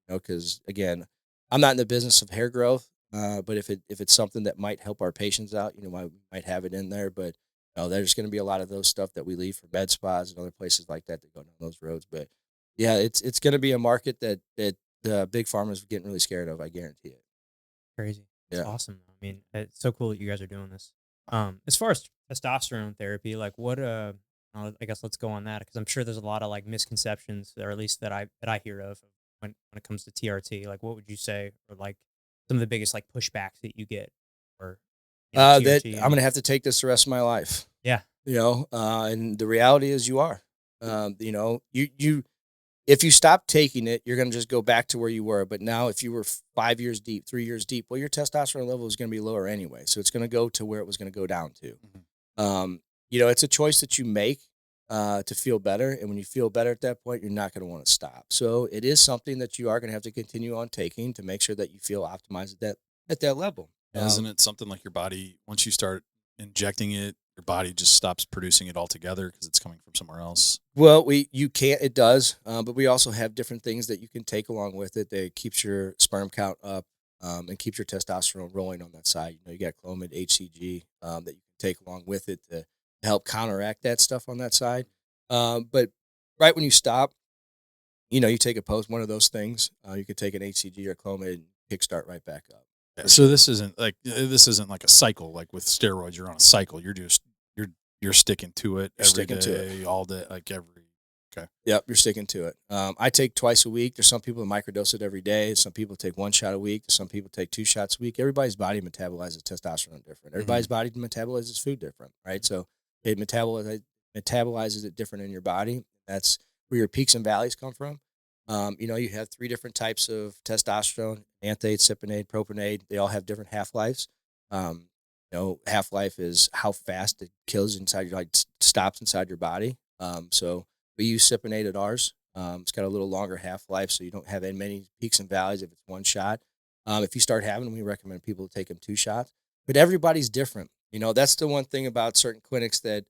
[SPEAKER 3] Because again, I'm not in the business of hair growth, but if it's something that might help our patients out, we might have it in there. But there's going to be a lot of those stuff that we leave for med spas and other places like that go down those roads. But Yeah, it's going to be a market that big pharma is getting really scared of. I guarantee it.
[SPEAKER 1] Crazy. It's
[SPEAKER 3] Yeah.
[SPEAKER 1] awesome. I mean, it's so cool that you guys are doing this. As far as testosterone therapy, like what I guess let's go on that because I'm sure there's a lot of like misconceptions, or at least that I hear of when it comes to TRT. Like, what would you say are like some of the biggest like pushbacks that you get, or
[SPEAKER 3] That
[SPEAKER 1] TRT?
[SPEAKER 3] I'm going to have to take this the rest of my life.
[SPEAKER 1] Yeah.
[SPEAKER 3] And the reality is you are. You if you stop taking it, you're going to just go back to where you were. But now, if you were 5 years deep, 3 years deep, well, your testosterone level is going to be lower anyway. So it's going to go to where it was going to go down to.
[SPEAKER 2] Mm-hmm.
[SPEAKER 3] It's a choice that you make to feel better. And when you feel better at that point, you're not going to want to stop. So it is something that you are going to have to continue on taking to make sure that you feel optimized at that level.
[SPEAKER 2] Isn't it something like your body, once you start injecting it, your body just stops producing it altogether because it's coming from somewhere else?
[SPEAKER 3] Well, it does, but we also have different things that you can take along with it that keeps your sperm count up and keeps your testosterone rolling on that side. You got Clomid, HCG that you can take along with it to help counteract that stuff on that side. But right when you stop, you take one of those things. You could take an HCG or Clomid and kickstart right back up.
[SPEAKER 2] Yeah, so this isn't like a cycle like with steroids. You're on a cycle. You're sticking to it every day, all day, like every. Okay.
[SPEAKER 3] Yep, you're sticking to it. I take twice a week. There's some people that microdose it every day. Some people take 1 shot a week. Some people take 2 shots a week. Everybody's body metabolizes testosterone different. Everybody's body metabolizes food different, right? So it metabolizes it different in your body. That's where your peaks and valleys come from. You have 3 different types of testosterone: anthate, cypionate, propionate. They all have different half-lives. Half-life is how fast it kills inside stops inside your body. So we use cypionate at ours. It's got a little longer half-life, so you don't have as many peaks and valleys if it's 1 shot. If you start having them, we recommend people take them 2 shots. But everybody's different. That's the one thing about certain clinics that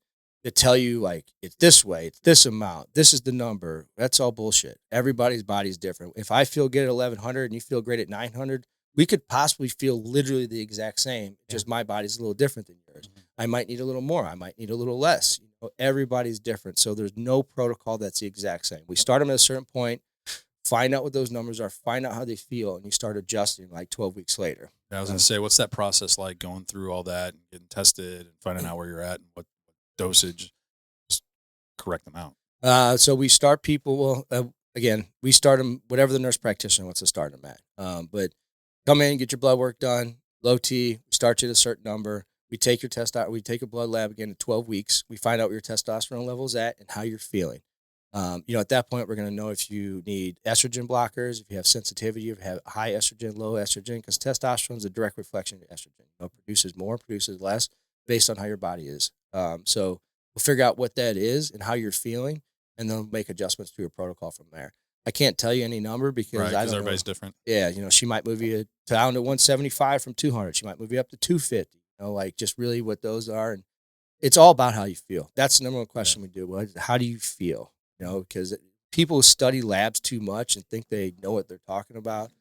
[SPEAKER 3] tell you, like, it's this way, it's this amount, this is the number. That's all bullshit. Everybody's body's different. If I feel good at 1,100 and you feel great at 900, we could possibly feel literally the exact same. Yeah. Just my body's a little different than yours. Mm-hmm. I might need a little more. I might need a little less. Everybody's different. So there's no protocol that's the exact same. We start them at a certain point, find out what those numbers are, find out how they feel, and you start adjusting like 12 weeks later.
[SPEAKER 2] I was going to say, what's that process like, going through all that and getting tested and finding out where you're at and what dosage, just correct them out?
[SPEAKER 3] So we start people, again, we start them whatever the nurse practitioner wants to start them at. But come in, get your blood work done, low T, we start you at a certain number. We take your we take a blood lab again at 12 weeks. We find out where your testosterone level is at and how you're feeling. At that point, we're going to know if you need estrogen blockers, if you have sensitivity, if you have high estrogen, low estrogen, because testosterone is a direct reflection of estrogen. It produces more, produces less, based on how your body is. So we'll figure out what that is and how you're feeling, and then make adjustments to your protocol from there. I can't tell you any number because
[SPEAKER 2] everybody's different.
[SPEAKER 3] Yeah, she might move you down to 175 from 200. She might move you up to 250. Just really what those are, and it's all about how you feel. That's the number one question we do. Well, how do you feel? Because people study labs too much and think they know what they're talking about.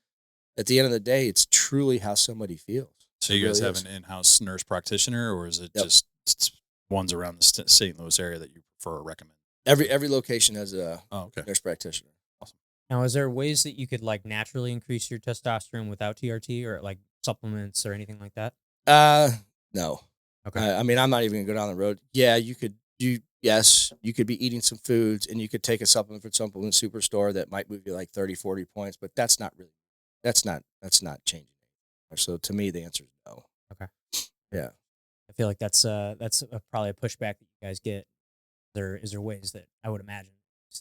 [SPEAKER 3] At the end of the day, it's truly how somebody feels.
[SPEAKER 2] So you guys have an in-house nurse practitioner, or is it just ones around the St. Louis area that you prefer or recommend?
[SPEAKER 3] Every location has a nurse practitioner.
[SPEAKER 2] Awesome.
[SPEAKER 1] Now, is there ways that you could like naturally increase your testosterone without TRT, or like supplements or anything like that?
[SPEAKER 3] No.
[SPEAKER 1] Okay.
[SPEAKER 3] I'm not even gonna go down the road. Yeah, you could be eating some foods, and you could take a supplement from supplement superstore that might move you like 30, 40 points, but that's not changing. So to me, the answer is no.
[SPEAKER 1] Okay.
[SPEAKER 3] Yeah.
[SPEAKER 1] I feel like that's probably a pushback that you guys get. Is there ways that I would imagine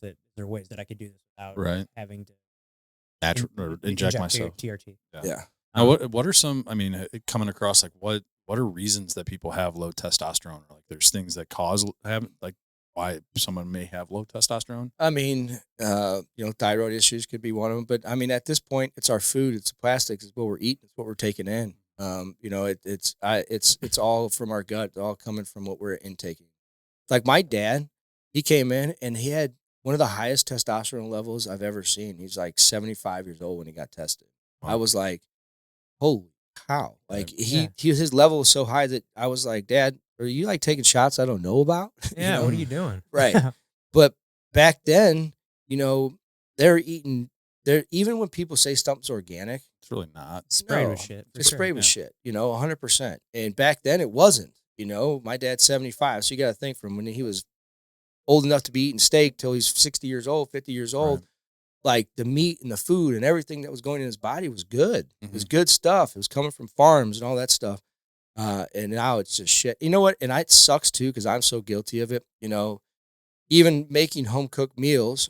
[SPEAKER 1] that there are ways that I could do this without having to
[SPEAKER 2] inject myself
[SPEAKER 1] TRT?
[SPEAKER 3] Yeah.
[SPEAKER 2] Now, what are some? Coming across like what are reasons that people have low testosterone? Or like, there's things that cause why someone may have low testosterone.
[SPEAKER 3] Thyroid issues could be one of them. But at this point, it's our food, it's the plastics, it's what we're eating, it's what we're taking in. It's all from our gut, it's all coming from what we're intaking. Like my dad, he came in and he had one of the highest testosterone levels I've ever seen. He's like 75 years old when he got tested. Wow. I was like, holy cow. Like his level was so high that I was like, Dad, are you like taking shots I don't know about?
[SPEAKER 1] Yeah, what are you doing?
[SPEAKER 3] Right. But back then, they're eating. They're even when people say something's organic,
[SPEAKER 2] It's really not.
[SPEAKER 1] Sprayed with shit.
[SPEAKER 3] It's sprayed with shit. 100%. And back then it wasn't. My dad's 75, so you got to think from when he was old enough to be eating steak till he's 60 years old, 50 years old.
[SPEAKER 2] Right.
[SPEAKER 3] Like the meat and the food and everything that was going in his body was good. It was good stuff. It was coming from farms and all that stuff. And now it's just shit. You know what? And it sucks too because I'm so guilty of it. Even making home cooked meals,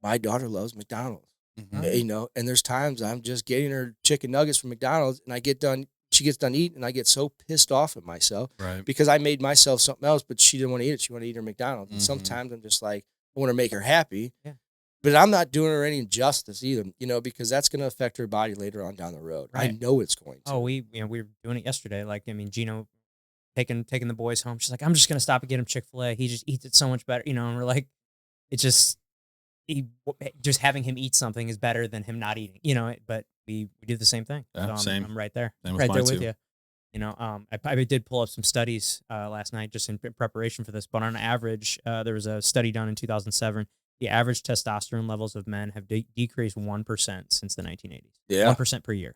[SPEAKER 3] my daughter loves McDonald's. And there's times I'm just getting her chicken nuggets from McDonald's and she gets done eating and I get so pissed off at myself because I made myself something else, but she didn't want to eat it. She wanted to eat her McDonald's. And sometimes I'm just like, I want to make her happy, but I'm not doing her any injustice either, because that's going to affect her body later on down the road. Right. I know it's going to.
[SPEAKER 1] Oh, we were doing it yesterday. Like, I mean, Gino taking the boys home. She's like, I'm just going to stop and get him Chick-fil-A. He just eats it so much better, and we're like, it's just, just having him eat something is better than him not eating, but we do the same thing.
[SPEAKER 2] Yeah,
[SPEAKER 1] so
[SPEAKER 2] same.
[SPEAKER 1] I'm right there.
[SPEAKER 2] Same
[SPEAKER 1] right there with
[SPEAKER 2] too.
[SPEAKER 1] you. I did pull up some studies last night just in preparation for this, but on average, there was a study done in 2007. The average testosterone levels of men have decreased 1% since the 1980s.
[SPEAKER 3] Yeah.
[SPEAKER 1] 1% per year.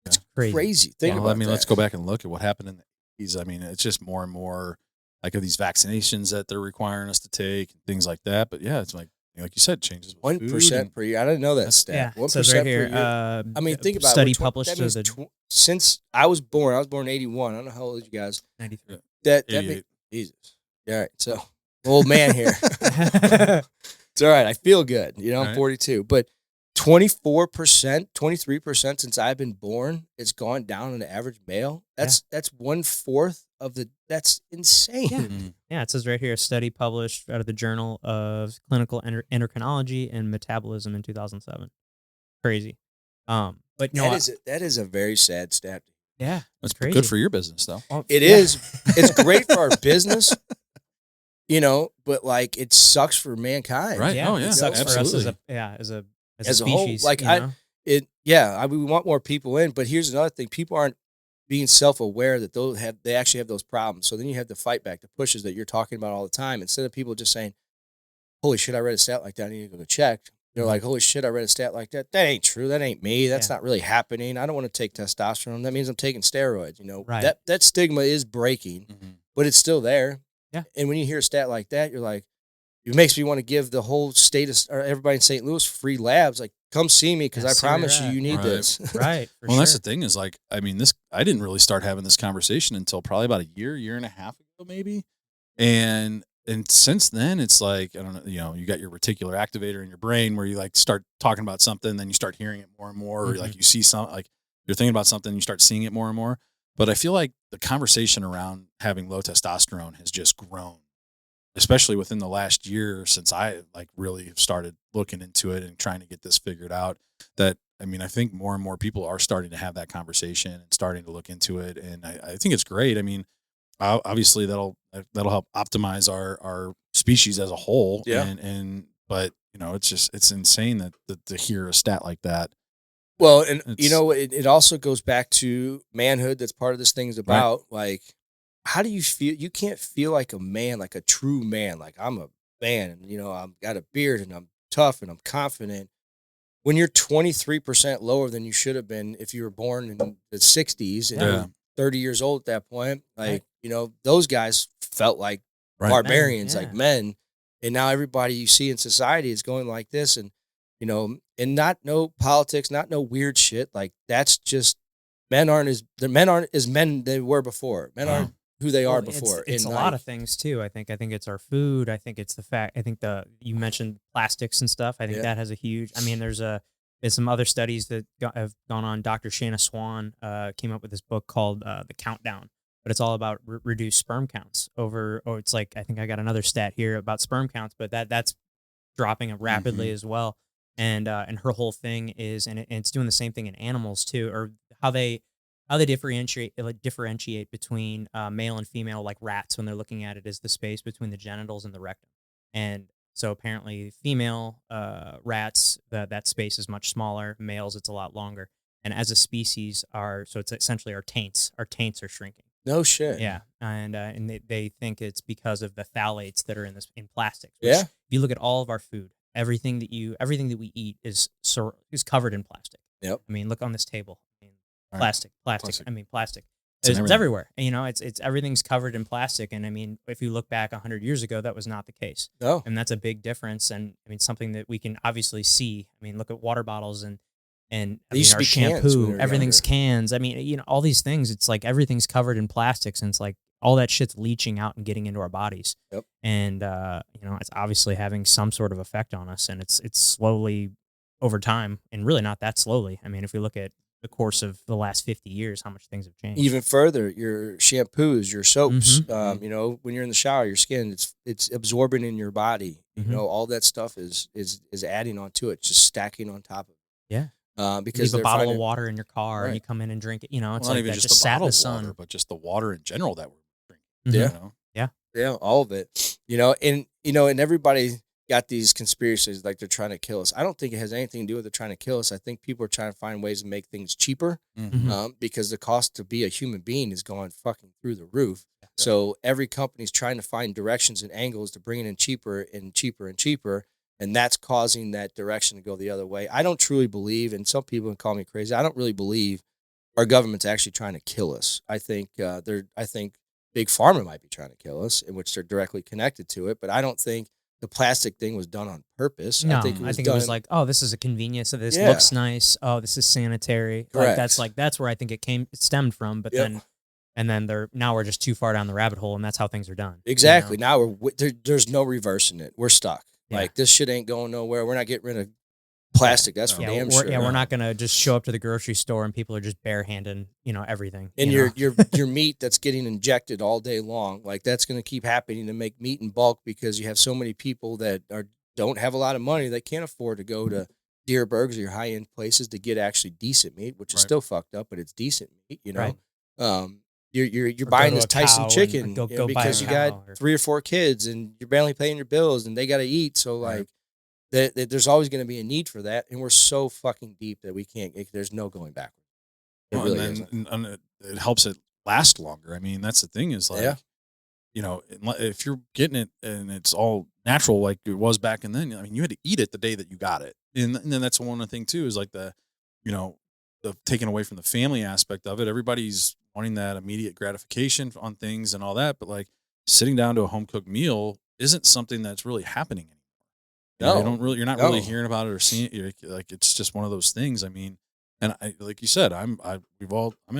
[SPEAKER 1] It's
[SPEAKER 3] crazy. Think about that.
[SPEAKER 2] Let's go back and look at what happened in the 80s. I mean, it's just more and more like of these vaccinations that they're requiring us to take and things like that. But yeah, it's like you said, changes with
[SPEAKER 3] 1% per year. I didn't know that stat. 1%
[SPEAKER 1] says right here,
[SPEAKER 3] per year. I mean, think about
[SPEAKER 1] study
[SPEAKER 3] it.
[SPEAKER 1] published
[SPEAKER 3] Since I was born in 81. I don't know how old you guys.
[SPEAKER 1] 93.
[SPEAKER 3] That Jesus. All right. So old man here. It's all right. I feel good. I'm 42, but 24%, 23% since I've been born, it's gone down in the average male. That's 1/4 of that's insane.
[SPEAKER 1] Yeah, it says right here, a study published out of the Journal of Clinical Endocrinology and Metabolism in 2007. Crazy. But
[SPEAKER 3] that is a very sad stat.
[SPEAKER 1] Yeah,
[SPEAKER 2] that's good for your business, though.
[SPEAKER 3] It is. It's great for our business, but like it sucks for mankind.
[SPEAKER 2] Right.
[SPEAKER 1] Yeah,
[SPEAKER 2] it
[SPEAKER 1] sucks
[SPEAKER 2] absolutely.
[SPEAKER 1] for us as a
[SPEAKER 2] species.
[SPEAKER 1] Whole.
[SPEAKER 3] Like we want more people in, but here's another thing: people aren't being self-aware that they actually have those problems. So then you have to fight back the pushes that you're talking about all the time. Instead of people just saying, "Holy shit, I read a stat like that. I need to go check." They're like, "Holy shit, I read a stat like that. That ain't true. That ain't me. That's not really happening. I don't want to take testosterone. That means I'm taking steroids."
[SPEAKER 1] Right.
[SPEAKER 3] That stigma is breaking, but it's still there.
[SPEAKER 1] Yeah.
[SPEAKER 3] And when you hear a stat like that, you're like, it makes me want to give the whole state or everybody in St. Louis free labs. Like, come see me because I promise you need this.
[SPEAKER 1] Right.
[SPEAKER 2] That's the thing is like, I mean, I didn't really start having this conversation until probably about a year and a half ago, maybe. And since then, it's like, I don't know, you got your reticular activator in your brain where you like start talking about something, then you start hearing it more and more, or like you see like you're thinking about something, you start seeing it more and more. But I feel like the conversation around having low testosterone has just grown, especially within the last year since I like really started looking into it and trying to get this figured out. That, I mean, I think more and more people are starting to have that conversation and starting to look into it. And I think it's great. I mean, obviously that'll help optimize our species as a whole.
[SPEAKER 3] Yeah.
[SPEAKER 2] But it's insane that to hear a stat like that.
[SPEAKER 3] Well, and it also goes back to manhood. That's part of this thing is about like, how do you feel? You can't feel like a man, like a true man. Like I'm a man and, I've got a beard and I'm tough and I'm confident. When you're 23% lower than you should have been if you were born in the 60s and you're 30 years old at that point, like, those guys felt like barbarians, like men. And now everybody you see in society is going like this and, and not no politics, not no weird shit. Like that's just men aren't as men they were before. Men aren't who they are before.
[SPEAKER 1] It's a lot of things too. I think it's our food. I think it's the fact. I think you mentioned plastics and stuff. I think that has a huge. I mean, there's some other studies that have gone on. Dr. Shanna Swan came up with this book called The Countdown, but it's all about reduced sperm counts over. Or it's like I think I got another stat here about sperm counts, but that's dropping rapidly as well. And her whole thing is, and it's doing the same thing in animals too, or how they differentiate between male and female, like rats when they're looking at it, is the space between the genitals and the rectum. And so apparently female rats, that space is much smaller. Males, it's a lot longer. And as a species, so it's essentially our taints are shrinking.
[SPEAKER 3] No shit.
[SPEAKER 1] Yeah, and they think it's because of the phthalates that are in plastics.
[SPEAKER 3] Yeah.
[SPEAKER 1] If you look at all of our food, everything that we eat is covered in plastic.
[SPEAKER 3] Yep.
[SPEAKER 1] I mean, look on this table. I mean,
[SPEAKER 2] Right.
[SPEAKER 1] plastic.
[SPEAKER 2] Plastic.
[SPEAKER 1] I mean, plastic.
[SPEAKER 2] It's in
[SPEAKER 1] It's
[SPEAKER 2] everything.
[SPEAKER 1] everywhere. And, you know, it's everything's covered in plastic. And I mean, if you look back 100 years ago, that was not the case.
[SPEAKER 3] No.
[SPEAKER 1] And that's a big difference. And I mean, something that we can obviously see. I mean, look at water bottles and I
[SPEAKER 3] They used
[SPEAKER 1] mean,
[SPEAKER 3] to
[SPEAKER 1] our
[SPEAKER 3] be cans when we
[SPEAKER 1] shampoo,
[SPEAKER 3] were
[SPEAKER 1] everything's
[SPEAKER 3] younger.
[SPEAKER 1] cans. I mean, you know, all these things. It's like everything's covered in plastics, and it's like all that shit's leaching out and getting into our bodies.
[SPEAKER 3] Yep.
[SPEAKER 1] And you know, it's obviously having some sort of effect on us, and it's slowly over time, and really not that slowly. I mean, if we look at the course of the last 50 years, how much things have changed.
[SPEAKER 3] Even further, your shampoos, your soaps,
[SPEAKER 1] Mhm.
[SPEAKER 3] you know, when you're in the shower, your skin, it's absorbing in your body.
[SPEAKER 1] Mhm.
[SPEAKER 3] You know, all that stuff is adding onto it, just stacking on top of it.
[SPEAKER 1] Yeah.
[SPEAKER 3] Because
[SPEAKER 1] Leave a
[SPEAKER 3] they're
[SPEAKER 1] bottle of
[SPEAKER 3] finding-
[SPEAKER 1] water in your car, and
[SPEAKER 3] Right.
[SPEAKER 1] you come in and drink it. You know, it's
[SPEAKER 2] Well, not
[SPEAKER 1] like
[SPEAKER 2] even
[SPEAKER 1] that
[SPEAKER 2] just
[SPEAKER 1] just
[SPEAKER 2] the
[SPEAKER 1] sat in
[SPEAKER 2] bottled
[SPEAKER 1] the sun.
[SPEAKER 2] water, but just the water in general that we're drinking.
[SPEAKER 3] Yeah.
[SPEAKER 2] You know?
[SPEAKER 3] Yeah, all of it. You know, and everybody got these conspiracies like they're trying to kill us. I don't think it has anything to do with they're trying to kill us. I think people are trying to find ways to make things cheaper
[SPEAKER 1] Mhm.
[SPEAKER 3] because the cost to be a human being is going fucking through the roof. So every company's trying to find directions and angles to bring it in cheaper and cheaper and cheaper. And that's causing that direction to go the other way. I don't truly believe, and some people call me crazy, I don't really believe our government's actually trying to kill us. I think I think Big Pharma might be trying to kill us, in which they're directly connected to it. But I don't think the plastic thing was done on purpose.
[SPEAKER 1] No,
[SPEAKER 3] I think it was
[SPEAKER 1] it
[SPEAKER 3] done.
[SPEAKER 1] was like, oh, this is a convenience. So this
[SPEAKER 3] Yeah.
[SPEAKER 1] looks nice. Oh, this is sanitary.
[SPEAKER 3] Correct.
[SPEAKER 1] That's where I think it stemmed from. But
[SPEAKER 3] Yep.
[SPEAKER 1] then now we're just too far down the rabbit hole, and that's how things are done. you
[SPEAKER 3] Exactly.
[SPEAKER 1] know?
[SPEAKER 3] Now there's no reversing it. We're stuck.
[SPEAKER 1] Yeah.
[SPEAKER 3] Like this shit ain't going nowhere. We're not getting rid of plastic. That's for
[SPEAKER 1] Yeah,
[SPEAKER 3] damn sure.
[SPEAKER 1] we're not gonna just show up to the grocery store and people are just barehanding, you know, everything.
[SPEAKER 3] And
[SPEAKER 1] you know?
[SPEAKER 3] your meat that's getting injected all day long, like that's going to keep happening to make meat in bulk because you have so many people that don't have a lot of money that can't afford to go to Deerbergs or your high end places to get actually decent meat, which is
[SPEAKER 2] Right.
[SPEAKER 3] still fucked up, but it's decent meat. You know,
[SPEAKER 1] Right.
[SPEAKER 3] You're
[SPEAKER 1] Or
[SPEAKER 3] buying
[SPEAKER 1] go
[SPEAKER 3] this
[SPEAKER 1] to a cow
[SPEAKER 3] Tyson
[SPEAKER 1] and
[SPEAKER 3] chicken
[SPEAKER 1] go buy a
[SPEAKER 3] because you
[SPEAKER 1] cow
[SPEAKER 3] got
[SPEAKER 1] or-
[SPEAKER 3] 3 or 4 kids and you're barely paying your bills and they got to eat. So
[SPEAKER 2] Right.
[SPEAKER 3] like. There's always going to be a need for that, and we're so fucking deep that we can't. There's no going backward. It
[SPEAKER 2] Well,
[SPEAKER 3] really
[SPEAKER 2] and
[SPEAKER 3] isn't.
[SPEAKER 2] then and it helps it last longer. I mean, that's the thing is like,
[SPEAKER 3] Yeah.
[SPEAKER 2] you know, if you're getting it and it's all natural like it was back in then, I mean, you had to eat it the day that you got it. And then that's one of the thing too is like the taking away from the family aspect of it. Everybody's wanting that immediate gratification on things and all that, but like sitting down to a home cooked meal isn't something that's really happening anymore.
[SPEAKER 3] No,
[SPEAKER 2] You're not really
[SPEAKER 3] no.
[SPEAKER 2] hearing about it or seeing it. Like it's just one of those things. I mean, and like you said, I'm at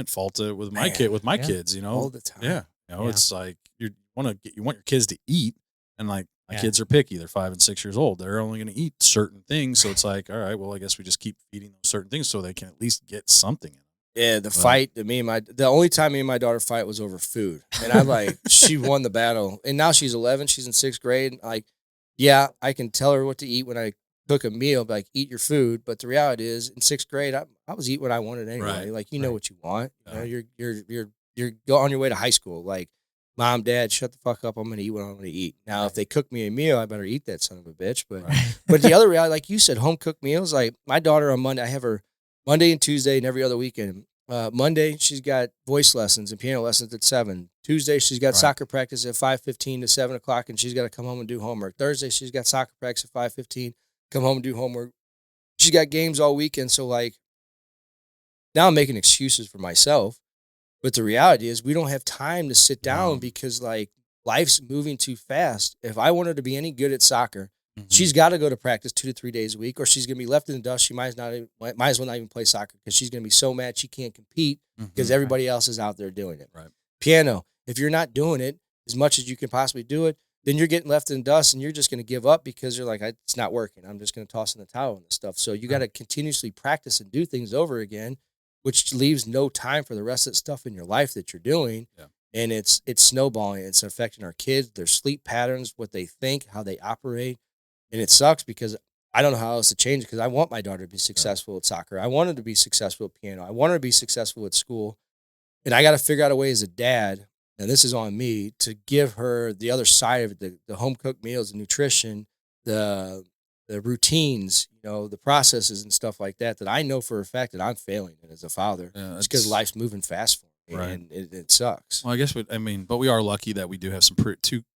[SPEAKER 2] fault with my
[SPEAKER 3] Man,
[SPEAKER 2] with my
[SPEAKER 1] yeah.
[SPEAKER 2] kids. You know,
[SPEAKER 3] all the time.
[SPEAKER 2] yeah. You know,
[SPEAKER 1] Yeah.
[SPEAKER 2] it's like you want your kids to eat, and like my
[SPEAKER 1] Yeah.
[SPEAKER 2] kids are picky. They're 5 and 6 years old. They're only going to eat certain things. So it's like, all right, well, I guess we just keep feeding them certain things so they can at least get something.
[SPEAKER 3] Yeah, the fight that the only time me and my daughter fight was over food, and I like she won the battle, and now she's 11, she's in 6th grade. Like, yeah, I can tell her what to eat when I cook a meal, like eat your food. But the reality is, in 6th grade, I was eating what I wanted anyway.
[SPEAKER 2] Right,
[SPEAKER 3] Like you know
[SPEAKER 1] right.
[SPEAKER 3] what you want. You know,
[SPEAKER 2] Uh-huh.
[SPEAKER 3] you're go on your way to high school. Like, mom, dad, shut the fuck up. I'm gonna eat what I'm gonna eat. Now, if they cook me a meal, I better eat that son of a bitch. But
[SPEAKER 2] Right.
[SPEAKER 3] but the other reality, like you said, home cooked meals. Like my daughter on Monday, I have her Monday and Tuesday and every other weekend. Monday, she's got voice lessons and piano lessons at 7. Tuesday, she's got
[SPEAKER 2] Right.
[SPEAKER 3] soccer practice at 5:15 to 7 o'clock, and she's got to come home and do homework. Thursday, she's got soccer practice at 5:15, come home and do homework. She's got games all weekend. So, like, now I'm making excuses for myself. But the reality is we don't have time to sit down
[SPEAKER 2] No.
[SPEAKER 3] because, like, life's moving too fast. If I want her to be any good at soccer,
[SPEAKER 2] Mhm.
[SPEAKER 3] she's got to go to practice 2 to 3 days a week, or she's going to be left in the dust. She might as well not even play soccer because she's going to be so mad she can't compete because
[SPEAKER 2] Mhm.
[SPEAKER 3] everybody else is out there doing it.
[SPEAKER 2] Right.
[SPEAKER 3] Piano, if you're not doing it as much as you can possibly do it, then you're getting left in the dust and you're just going to give up because you're like, it's not working. I'm just going to toss in the towel and stuff. So you got to continuously practice and do things over again, which leaves no time for the rest of the stuff in your life that you're doing.
[SPEAKER 2] Yeah.
[SPEAKER 3] And it's snowballing. It's affecting our kids, their sleep patterns, what they think, how they operate. And it sucks because I don't know how else to change it because I want my daughter to be successful at soccer. I want her to be successful at piano. I want her to be successful at school. And I got to figure out a way as a dad, and this is on me, to give her the other side of it, the home-cooked meals, the nutrition, the routines, you know, the processes and stuff like that I know for a fact that I'm failing as a father.
[SPEAKER 2] Yeah,
[SPEAKER 3] it's because life's moving fast for me,
[SPEAKER 2] Right.
[SPEAKER 3] and it sucks.
[SPEAKER 2] Well, I guess but we are lucky that we do have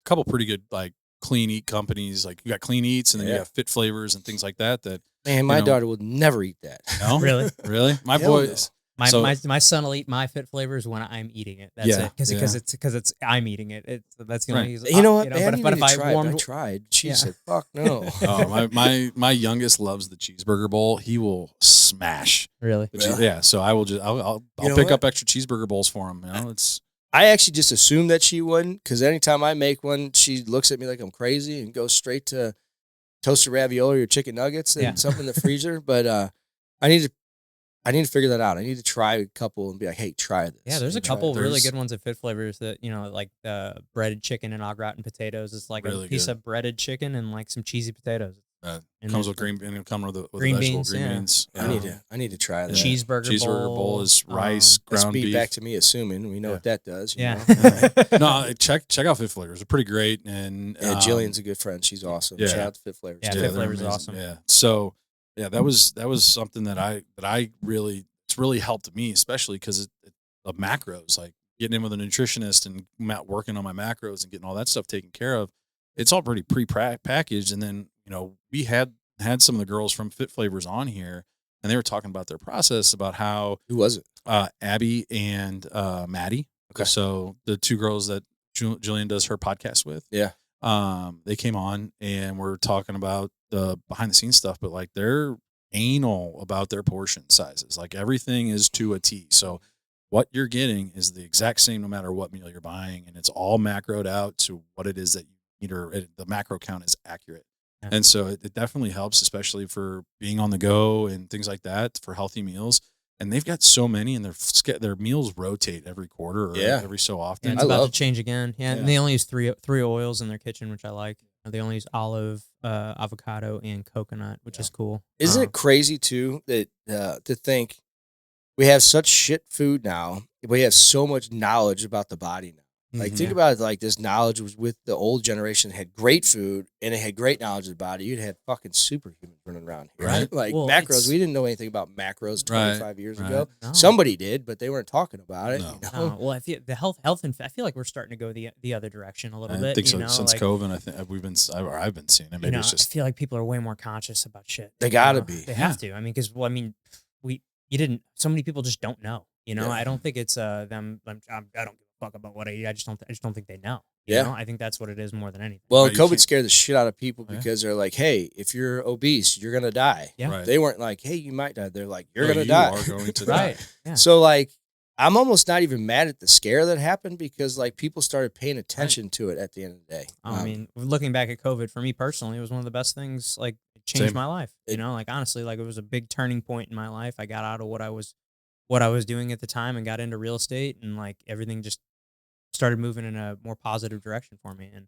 [SPEAKER 2] couple pretty good like clean eat companies. Like you got Clean Eats, and then you have Fit Flavors and things like that.
[SPEAKER 3] Man, my daughter would never eat that.
[SPEAKER 2] No,
[SPEAKER 1] Really?
[SPEAKER 2] really. My
[SPEAKER 3] Hell
[SPEAKER 2] boys.
[SPEAKER 1] My son will eat my Fit Flavors when I'm eating it. That's it. Because it's I'm eating it. That's the only.
[SPEAKER 3] You know what?
[SPEAKER 1] But if I
[SPEAKER 3] tried. She said, "Fuck no."
[SPEAKER 2] Oh, my youngest loves the cheeseburger bowl. He will smash.
[SPEAKER 1] Really?
[SPEAKER 2] Yeah. So I'll pick up extra cheeseburger bowls for him. You know, it's.
[SPEAKER 3] I actually just assumed that she wouldn't, because anytime I make one, she looks at me like I'm crazy and goes straight to toasted ravioli or chicken nuggets and something in the freezer. But I need to figure that out. I need to try a couple and be like, hey, try this.
[SPEAKER 1] Yeah, there's a couple really good ones at Fit Flavors that, like breaded chicken and au gratin potatoes. It's like
[SPEAKER 2] really
[SPEAKER 1] a piece of breaded chicken and like some cheesy potatoes.
[SPEAKER 2] Comes with green beans.
[SPEAKER 1] Green beans.
[SPEAKER 3] I need to try that.
[SPEAKER 1] Cheeseburger
[SPEAKER 2] bowl is rice, ground beef.
[SPEAKER 3] Back to me assuming we know what that does. You know?
[SPEAKER 2] No, check out Fit Flavors. They're pretty great. And
[SPEAKER 3] Jillian's a good friend. She's awesome.
[SPEAKER 2] Yeah.
[SPEAKER 3] Shout out to Fit Flavors.
[SPEAKER 1] Yeah, Fit Flavors is awesome.
[SPEAKER 2] Yeah. So that was something that I really, it's really helped me, especially because of macros, like getting in with a nutritionist and working on my macros and getting all that stuff taken care of. It's all pretty pre-packaged. And then, we had some of the girls from Fit Flavors on here, and they were talking about their process, about how.
[SPEAKER 3] Who was it?
[SPEAKER 2] Abby and Maddie.
[SPEAKER 3] Okay.
[SPEAKER 2] So the two girls that Jillian does her podcast with.
[SPEAKER 3] Yeah.
[SPEAKER 2] They came on and we're talking about the behind the scenes stuff, but like they're anal about their portion sizes. Like everything is to a T. So what you're getting is the exact same no matter what meal you're buying, and it's all macroed out to what it is that you need, or the macro count is accurate. Yeah. And so it definitely helps, especially for being on the go and things like that, for healthy meals. And they've got so many, and their meals rotate every quarter or every so often.
[SPEAKER 1] Yeah, it's about to change again. Yeah, and they only use three oils in their kitchen, which I like. They only use olive, avocado, and coconut, which is cool.
[SPEAKER 3] Isn't it crazy too that to think we have such shit food now? We have so much knowledge about the body now. Like, think about it, like this knowledge was with the old generation that had great food and it had great knowledge of the body. You'd had fucking superhumans running around here.
[SPEAKER 2] Right.
[SPEAKER 3] Like macros. We didn't know anything about macros 25 years ago. No. Somebody did, but they weren't talking about it.
[SPEAKER 1] No. Well, I feel the health and I feel like we're starting to go the other direction a little bit.
[SPEAKER 2] I think so. Since COVID, I think I've been seeing it. Maybe it's just.
[SPEAKER 1] I feel like people are way more conscious about shit.
[SPEAKER 3] They gotta be.
[SPEAKER 1] They have to. I mean, because so many people just don't know. I don't think it's them. I don't give a fuck about what I eat. I just don't think they know. You know? I think that's what it is more than anything.
[SPEAKER 3] Well, COVID scared the shit out of people because they're like, hey, if you're obese, you're gonna die.
[SPEAKER 1] Yeah.
[SPEAKER 2] Right.
[SPEAKER 3] They weren't like, hey, you might die. They're like, you're gonna die.
[SPEAKER 2] You are going to
[SPEAKER 1] right.
[SPEAKER 2] die.
[SPEAKER 1] Yeah.
[SPEAKER 3] So like, I'm almost not even mad at the scare that happened, because like people started paying attention to it at the end of the day.
[SPEAKER 1] I mean, looking back at COVID, for me personally, it was one of the best things. Like, it changed my life. Like honestly, like it was a big turning point in my life. I got out of what I was doing at the time and got into real estate, and like everything just started moving in a more positive direction for me. And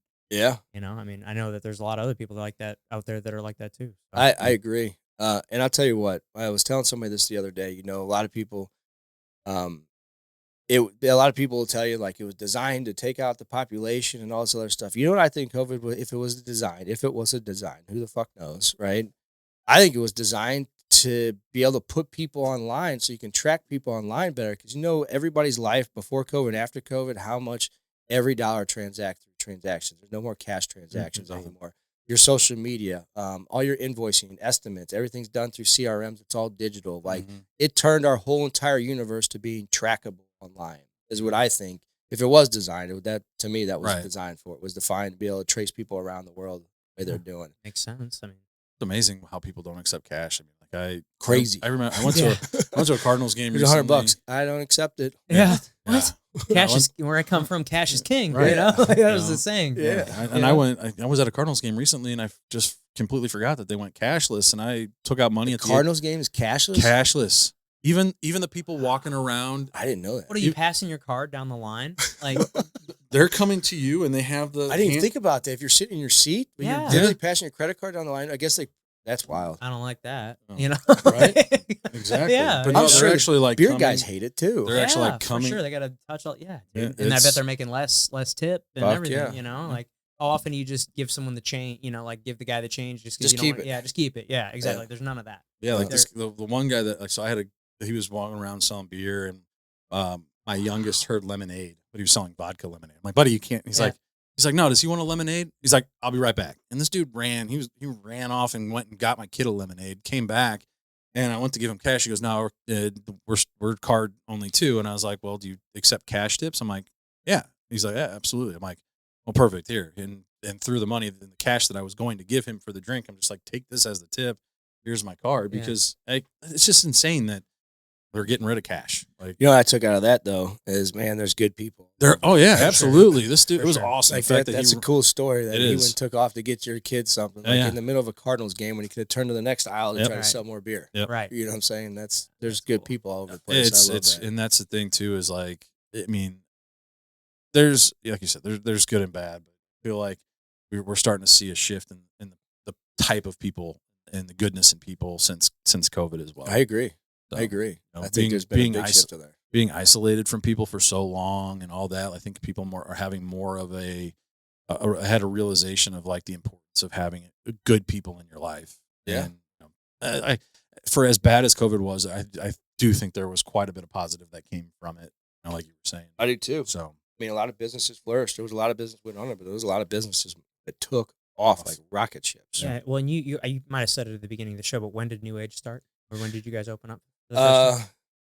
[SPEAKER 1] I mean, I know that there's a lot of other people like that out there that are like that too. So.
[SPEAKER 3] I agree. And I'll tell you what, I was telling somebody this the other day. A lot of people, a lot of people will tell you like it was designed to take out the population and all this other stuff. You know what I think COVID was? If it was a design, who the fuck knows, right? I think it was designed to be able to put people online so you can track people online better, because everybody's life before COVID and after COVID, how much every dollar transacts through transactions. There's no more cash transactions anymore. Your social media, all your invoicing, estimates, everything's done through CRMs. It's all digital. Like it turned our whole entire universe to being trackable online, is what I think. If it was designed, to me that was designed for. It was defined to be able to trace people around the world the way they're doing.
[SPEAKER 1] Makes sense. I mean,
[SPEAKER 2] it's amazing how people don't accept cash. I mean,
[SPEAKER 3] crazy.
[SPEAKER 2] I remember I went to a Cardinals game.
[SPEAKER 3] Here's $100. I don't accept it.
[SPEAKER 1] Yeah. What? Cash is where I come from. Cash is king. Right. That was the saying.
[SPEAKER 3] Yeah.
[SPEAKER 2] I was at a Cardinals game recently, and I just completely forgot that they went cashless, and I took out money at the
[SPEAKER 3] Cardinals game is cashless.
[SPEAKER 2] Cashless. Even the people walking around.
[SPEAKER 3] I didn't know that.
[SPEAKER 1] What are you passing your card down the line? Like
[SPEAKER 2] they're coming to you, and they have the.
[SPEAKER 3] I didn't even think about that. If you're sitting in your seat, but you're literally passing your credit card down the line, I guess that's wild.
[SPEAKER 1] I don't like that.
[SPEAKER 2] Right? Exactly.
[SPEAKER 1] Yeah.
[SPEAKER 2] But no, they're actually like
[SPEAKER 3] beer guys hate it too.
[SPEAKER 2] They're actually like coming.
[SPEAKER 1] For sure, they got to touch all. Yeah, dude. And I bet they're making less tip and everything. Like how often you just give someone the change? Like give the guy the change just
[SPEAKER 3] keep it.
[SPEAKER 1] Yeah, just keep it. Yeah, exactly. There's none of that.
[SPEAKER 2] Yeah, like the one guy that so he was walking around selling beer, and my youngest heard lemonade, but he was selling vodka lemonade. I'm like, buddy, you can't. He's He's like, no, does he want a lemonade? He's like, I'll be right back. And this dude ran. He ran off and went and got my kid a lemonade. Came back, and I went to give him cash. He goes, no, we're card only too. And I was like, well, do you accept cash tips? I'm like, yeah. He's like, yeah, absolutely. I'm like, well, perfect. Here, and threw the money and the cash that I was going to give him for the drink. I'm just like, take this as the tip. Here's my card, because it's just insane that they're getting rid of cash. Like,
[SPEAKER 3] what I took out of that though is, man, there's good people.
[SPEAKER 2] Oh yeah, absolutely. This dude, it was awesome.
[SPEAKER 3] Like
[SPEAKER 2] the fact
[SPEAKER 3] that's a cool story that he went and took off to get your kid something. Like in the middle of a Cardinals game when he could have turned to the next aisle to try to sell more beer.
[SPEAKER 2] Yep.
[SPEAKER 1] Right.
[SPEAKER 3] You know what I'm saying? There's good people all over the place. I love that.
[SPEAKER 2] And that's the thing too, is like, I mean, there's, like you said, there's good and bad, but I feel like we're starting to see a shift in the type of people and the goodness in people since COVID as well.
[SPEAKER 3] I agree.
[SPEAKER 2] So,
[SPEAKER 3] I agree.
[SPEAKER 2] You know,
[SPEAKER 3] I think there's been a big shift there.
[SPEAKER 2] Being isolated from people for so long and all that, I think people are having more of had a realization of like the importance of having good people in your life.
[SPEAKER 3] Yeah.
[SPEAKER 2] And for as bad as COVID was, I do think there was quite a bit of positive that came from it. Like you were saying.
[SPEAKER 3] I do too.
[SPEAKER 2] So
[SPEAKER 3] I mean, a lot of businesses flourished. There was a lot of business went on, but there was a lot of businesses that took off like rocket ships.
[SPEAKER 1] Yeah. Well, and you might have said it at the beginning of the show, but when did Neuage start, or when did you guys open up?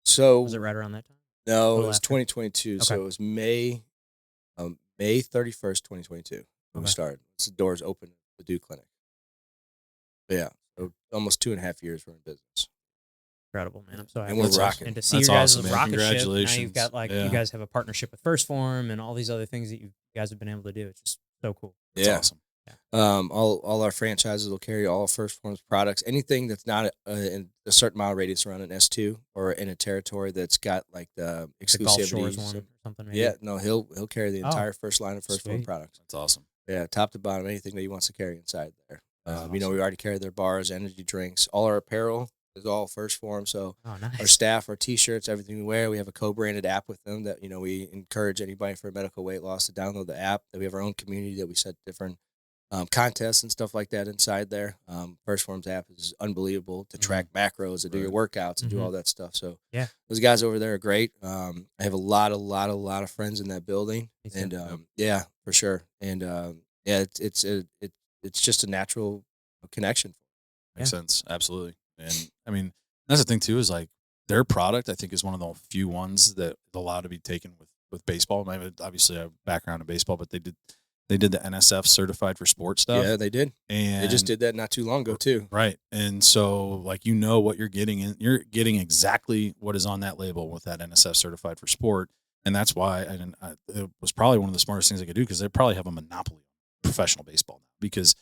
[SPEAKER 3] So
[SPEAKER 1] was it right around that time?
[SPEAKER 3] No, it was 2022.
[SPEAKER 1] Okay.
[SPEAKER 3] So it was May 31st, 2022 when we started. The doors open at the Dew Clinic. But yeah, so almost 2.5 years we're in business.
[SPEAKER 1] Incredible, man. I'm so happy.
[SPEAKER 3] And we're rocking.
[SPEAKER 1] And to see your guys'
[SPEAKER 2] awesome,
[SPEAKER 1] rocket
[SPEAKER 2] Congratulations.
[SPEAKER 1] ship. Now you've got you guys have a partnership with Phorm and all these other things that you guys have been able to do. It's just so cool.
[SPEAKER 2] It's awesome.
[SPEAKER 1] Yeah.
[SPEAKER 3] All our franchises will carry all Phorm's products. Anything that's not in a certain mile radius around an S2 or in a territory that's got like the exclusivity.
[SPEAKER 1] The Gulf Shores one or something. Maybe.
[SPEAKER 3] Yeah, no, he'll carry the entire first line of Phorm products.
[SPEAKER 2] That's awesome.
[SPEAKER 3] Yeah, top to bottom, anything that he wants to carry inside there.
[SPEAKER 2] Awesome.
[SPEAKER 3] We already carry their bars, energy drinks, all our apparel is all Phorm. So
[SPEAKER 1] nice.
[SPEAKER 3] Our staff, our T-shirts, everything we wear, we have a co-branded app with them that we encourage anybody for medical weight loss to download the app. That we have our own community that we set different contests and stuff like that inside there. Phorm's app is unbelievable to track macros, to do your workouts, and do all that stuff. So
[SPEAKER 1] yeah,
[SPEAKER 3] those guys over there are great. I have a lot of friends in that building, and yeah, for sure. And yeah, it's just a natural connection.
[SPEAKER 2] Makes sense, absolutely. And I mean, that's the thing too, is like their product, I think, is one of the few ones that allowed to be taken with baseball. I mean, obviously, I have a background in baseball, but they did the NSF certified for sports stuff.
[SPEAKER 3] Yeah, they did. And they just did that not too long ago too.
[SPEAKER 2] Right. And so like, what you're getting, and you're getting exactly what is on that label with that NSF certified for sport. And that's why it was probably one of the smartest things they could do, because they probably have a monopoly on professional baseball now, because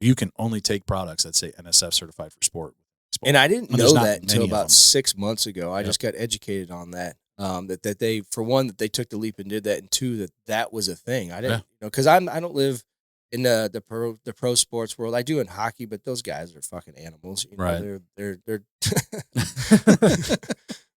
[SPEAKER 2] you can only take products that say NSF certified for sport.
[SPEAKER 3] And I didn't know that until about 6 months ago. I just got educated on that. That they, for one, that they took the leap and did that, and two, that was a thing. I didn't, because I don't live in the pro sports world. I do in hockey, but those guys are fucking animals.
[SPEAKER 2] Right.
[SPEAKER 3] They're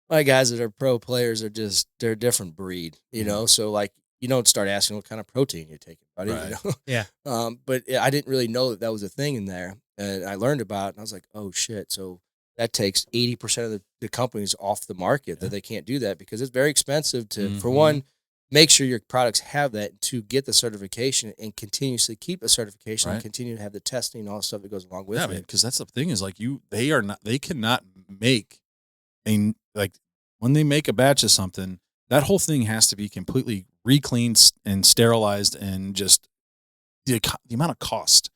[SPEAKER 3] my guys that are pro players are they're a different breed. So like you don't start asking what kind of protein you're taking, buddy.
[SPEAKER 2] Right.
[SPEAKER 1] Yeah.
[SPEAKER 3] But I didn't really know that was a thing in there, and I learned about it, and I was like, oh shit. So that takes 80% of the companies off the market, that they can't do that because it's very expensive to, for one, make sure your products have that, to get the certification and continuously keep a certification and continue to have the testing and all the stuff that goes along with it.
[SPEAKER 2] Because that's the thing, is like they cannot make when they make a batch of something, that whole thing has to be completely re-cleaned and sterilized, and just the amount of cost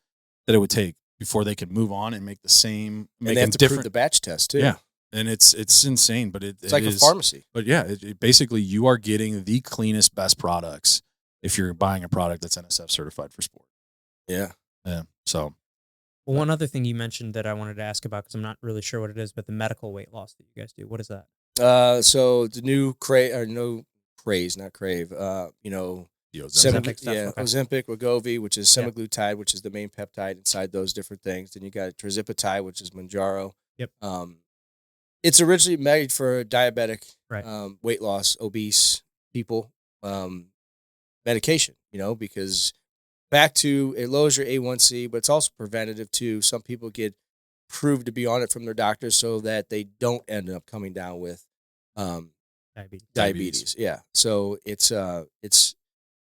[SPEAKER 2] that it would take before they could move on and make the same.
[SPEAKER 3] And they have to prove the batch test too.
[SPEAKER 2] Yeah, and it's insane, but it's
[SPEAKER 3] like a pharmacy.
[SPEAKER 2] But yeah, basically you are getting the cleanest, best products if you're buying a product that's NSF certified for sport.
[SPEAKER 3] Yeah.
[SPEAKER 2] Yeah. So.
[SPEAKER 1] Well, one other thing you mentioned that I wanted to ask about, because I'm not really sure what it is, but the medical weight loss that you guys do. What is that?
[SPEAKER 3] So the new Craze, not Crave.
[SPEAKER 1] Ozempic stuff.
[SPEAKER 3] Ozempic, Wegovy, which is semaglutide, which is the main peptide inside those different things. Then you got tirzepatide, which is Mounjaro.
[SPEAKER 1] Yep.
[SPEAKER 3] It's originally made for diabetic,
[SPEAKER 1] right.
[SPEAKER 3] Weight loss, obese people, medication. Because back to it lowers your A1C, but it's also preventative too. Some people get proved to be on it from their doctors so that they don't end up coming down with diabetes. Yeah. So it's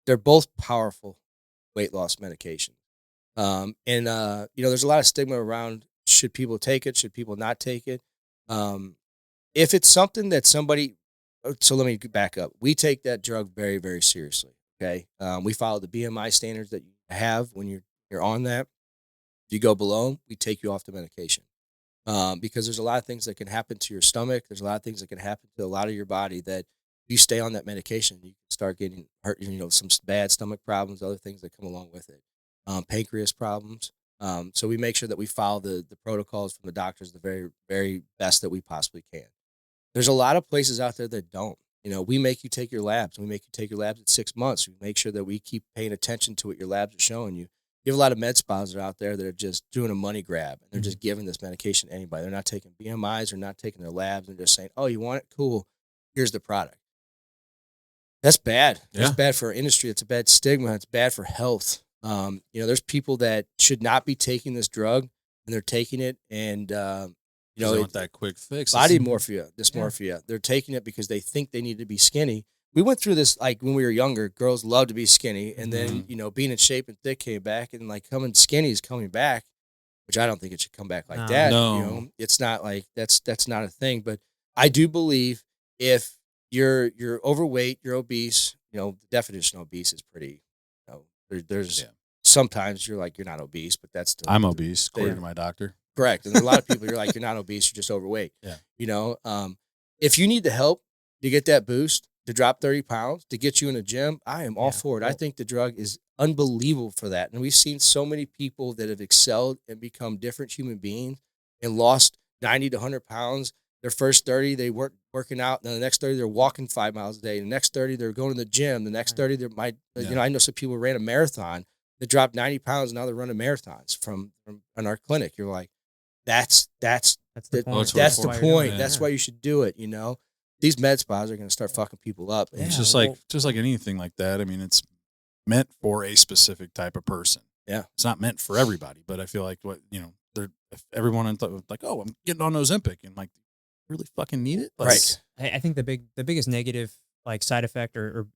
[SPEAKER 3] they're both powerful weight loss medication. There's a lot of stigma around, should people take it? Should people not take it? If it's something that somebody, so let me back up. We take that drug very, very seriously. Okay. We follow the BMI standards that you have when you're on that. If you go below, we take you off the medication. Because there's a lot of things that can happen to your stomach. There's a lot of things that can happen to a lot of your body that if you stay on that medication, you can start getting hurt, some bad stomach problems, other things that come along with it. Pancreas problems. So we make sure that we follow the protocols from the doctors the very, very best that we possibly can. There's a lot of places out there that don't. We make you take your labs. We make you take your labs at 6 months. We make sure that we keep paying attention to what your labs are showing you. You have a lot of med spas that are out there that are just doing a money grab, and they're just giving this medication to anybody. They're not taking BMIs. They're not taking their labs. And they're just saying, oh, you want it? Cool. Here's the product. That's bad.
[SPEAKER 2] Yeah.
[SPEAKER 3] That's bad for our industry. It's a bad stigma. It's bad for health. There's people that should not be taking this drug, and they're taking it, and
[SPEAKER 2] they want that quick fix.
[SPEAKER 3] Body dysmorphia. Yeah. They're taking it because they think they need to be skinny. We went through this, like, when we were younger, girls loved to be skinny, and then, being in shape and thick came back, and, like, coming skinny is coming back, which I don't think it should come back like that.
[SPEAKER 2] No.
[SPEAKER 3] It's not like, that's not a thing, but I do believe if you're overweight, you're obese, the definition of obese is pretty, there's sometimes you're like, you're not obese, but that's still.
[SPEAKER 2] I'm obese, according to my doctor.
[SPEAKER 3] Correct. And a lot of people, you're like, you're not obese, you're just overweight.
[SPEAKER 2] Yeah.
[SPEAKER 3] If you need the help to get that boost, to drop 30 pounds, to get you in a gym, I am all for it. I think the drug is unbelievable for that. And we've seen so many people that have excelled and become different human beings and lost 90 to 100 pounds. Their first 30, they weren't working out. And then the next 30, they're walking 5 miles a day. The next 30, they're going to the gym. The next 30, I know some people ran a marathon that dropped 90 pounds, and now they're running marathons from in our clinic. You're like, that's the point. That's the point. That's why you should do it. These med spas are going to start fucking people up.
[SPEAKER 2] It's just like anything like that. I mean, it's meant for a specific type of person.
[SPEAKER 3] Yeah.
[SPEAKER 2] It's not meant for everybody, but I feel like if everyone thought like, oh, I'm getting on Ozempic, and like, really fucking need it.
[SPEAKER 3] Right.
[SPEAKER 1] I think the biggest negative, like, side effect or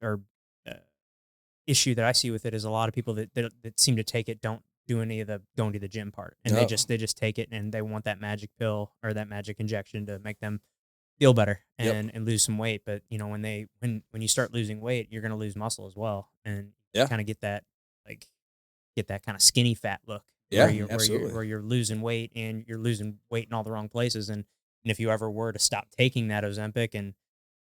[SPEAKER 1] issue that I see with it is a lot of people that seem to take it don't do any of the going to the gym part, and they just take it, and they want that magic pill or that magic injection to make them feel better and lose some weight. But when you start losing weight, you're going to lose muscle as well, and you kind of get that kind of skinny fat look.
[SPEAKER 3] Absolutely.
[SPEAKER 1] Where you're losing weight, and you're losing weight in all the wrong places. And if you ever were to stop taking that Ozempic